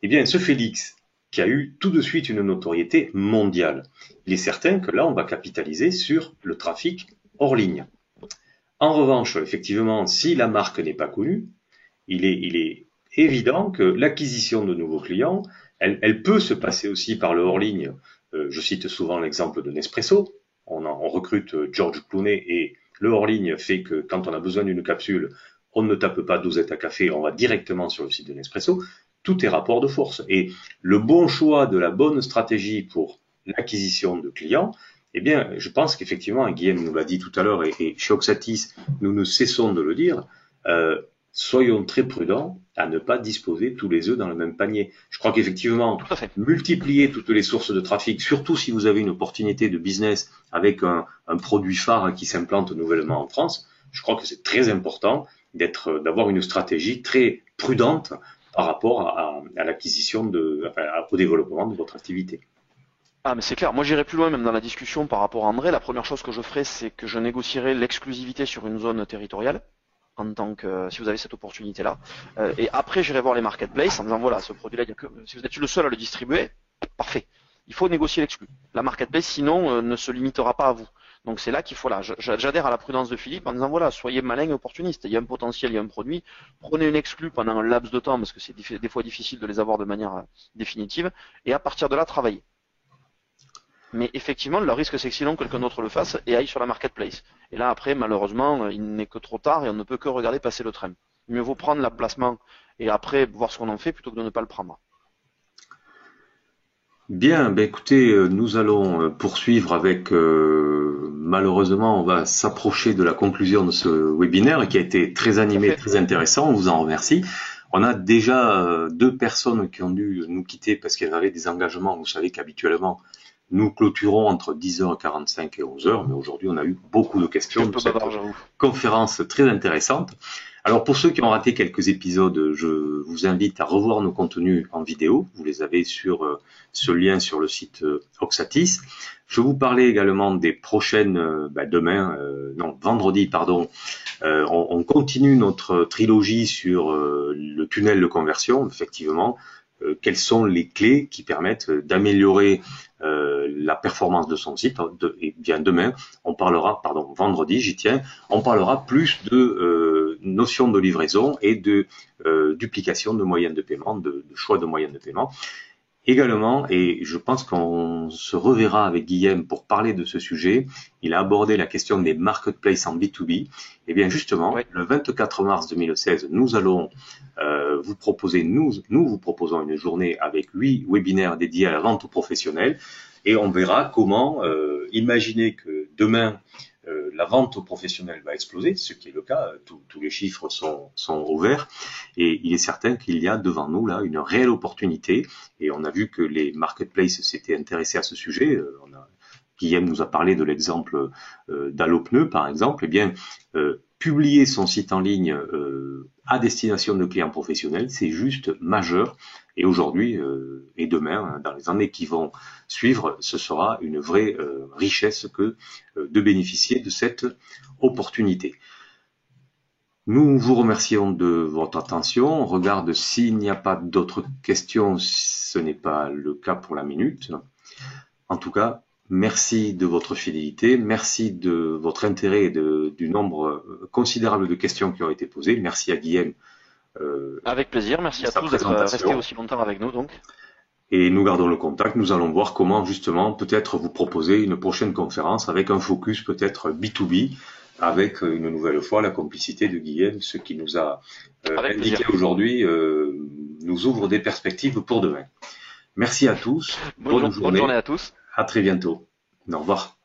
Eh bien, ce Félix, qui a eu tout de suite une notoriété mondiale, il est certain que là, on va capitaliser sur le trafic hors ligne. En revanche, effectivement, si la marque n'est pas connue, il est évident que l'acquisition de nouveaux clients, elle peut se passer aussi par le hors ligne. Je cite souvent l'exemple de Nespresso. On recrute George Clooney et le hors ligne fait que quand on a besoin d'une capsule, on ne tape pas dosette à café, on va directement sur le site de Nespresso. Tout est rapport de force. Et le bon choix de la bonne stratégie pour l'acquisition de clients, eh bien, je pense qu'effectivement, Guillaume nous l'a dit tout à l'heure, et chez Oxatis, nous ne cessons de le dire, soyons très prudents à ne pas disposer tous les œufs dans le même panier. Je crois qu'effectivement, multiplier toutes les sources de trafic, surtout si vous avez une opportunité de business avec un produit phare qui s'implante nouvellement en France, je crois que c'est très important d'avoir une stratégie très prudente par rapport à l'acquisition au développement de votre activité. Ah mais c'est clair, moi j'irai plus loin même dans la discussion par rapport à André. La première chose que je ferai, c'est que je négocierai l'exclusivité sur une zone territoriale, en tant que si vous avez cette opportunité-là. Et après j'irai voir les marketplaces en disant voilà, ce produit-là, si vous êtes le seul à le distribuer, parfait. Il faut négocier l'exclu. La marketplace sinon ne se limitera pas à vous. Donc c'est là qu'il faut j'adhère à la prudence de Philippe en disant voilà, soyez malin et opportuniste. Il y a un potentiel, il y a un produit. Prenez une exclue pendant un laps de temps parce que c'est des fois difficile de les avoir de manière définitive. Et à partir de là, travaillez. Mais effectivement, le risque c'est que sinon quelqu'un d'autre le fasse et aille sur la marketplace. Et là après, malheureusement, il n'est que trop tard et on ne peut que regarder passer le train. Mieux vaut prendre l'emplacement et après voir ce qu'on en fait plutôt que de ne pas le prendre. Bien, ben écoutez, nous allons poursuivre avec, malheureusement, on va s'approcher de la conclusion de ce webinaire qui a été très animé, très intéressant, on vous en remercie. On a déjà 2 personnes qui ont dû nous quitter parce qu'elles avaient des engagements. Vous savez qu'habituellement, nous clôturons entre 10h45 et 11h, mais aujourd'hui, on a eu beaucoup de questions. Conférence très intéressante. Alors pour ceux qui ont raté quelques épisodes, je vous invite à revoir nos contenus en vidéo. Vous les avez sur ce lien sur le site Oxatis. Je vous parlais également des prochaines, vendredi, pardon. On continue notre trilogie sur le tunnel de conversion, effectivement. Quelles sont les clés qui permettent d'améliorer la performance de son site. Et bien demain, vendredi, j'y tiens, on parlera plus de notions de livraison et de duplication de moyens de paiement, de choix de moyens de paiement. Également, et je pense qu'on se reverra avec Guillaume pour parler de ce sujet, il a abordé la question des marketplaces en B2B. Et bien justement, oui. Le 24 mars 2016, nous allons vous proposons une journée avec 8 webinaires dédiés à la vente aux professionnels et on verra comment imaginer que demain, la vente aux professionnels va exploser, ce qui est le cas, tous les chiffres sont au vert, et il est certain qu'il y a devant nous là une réelle opportunité, et on a vu que les marketplaces s'étaient intéressés à ce sujet. Guillaume nous a parlé de l'exemple d'Allopneu, par exemple. Eh bien, publier son site en ligne à destination de clients professionnels, c'est juste majeur. Et aujourd'hui et demain, dans les années qui vont suivre, ce sera une vraie richesse que de bénéficier de cette opportunité. Nous vous remercions de votre attention. On regarde s'il n'y a pas d'autres questions. Ce n'est pas le cas pour la minute. En tout cas, merci de votre fidélité, merci de votre intérêt et du nombre considérable de questions qui ont été posées. Merci à Guillaume. Avec plaisir, merci à tous d'être restés aussi longtemps avec nous donc. Et nous gardons le contact, nous allons voir comment justement peut-être vous proposer une prochaine conférence avec un focus peut-être B2B, avec une nouvelle fois la complicité de Guillaume, ce qui nous a indiqué aujourd'hui nous ouvre des perspectives pour demain. Merci à tous, bonne journée à tous. À très bientôt. Au revoir.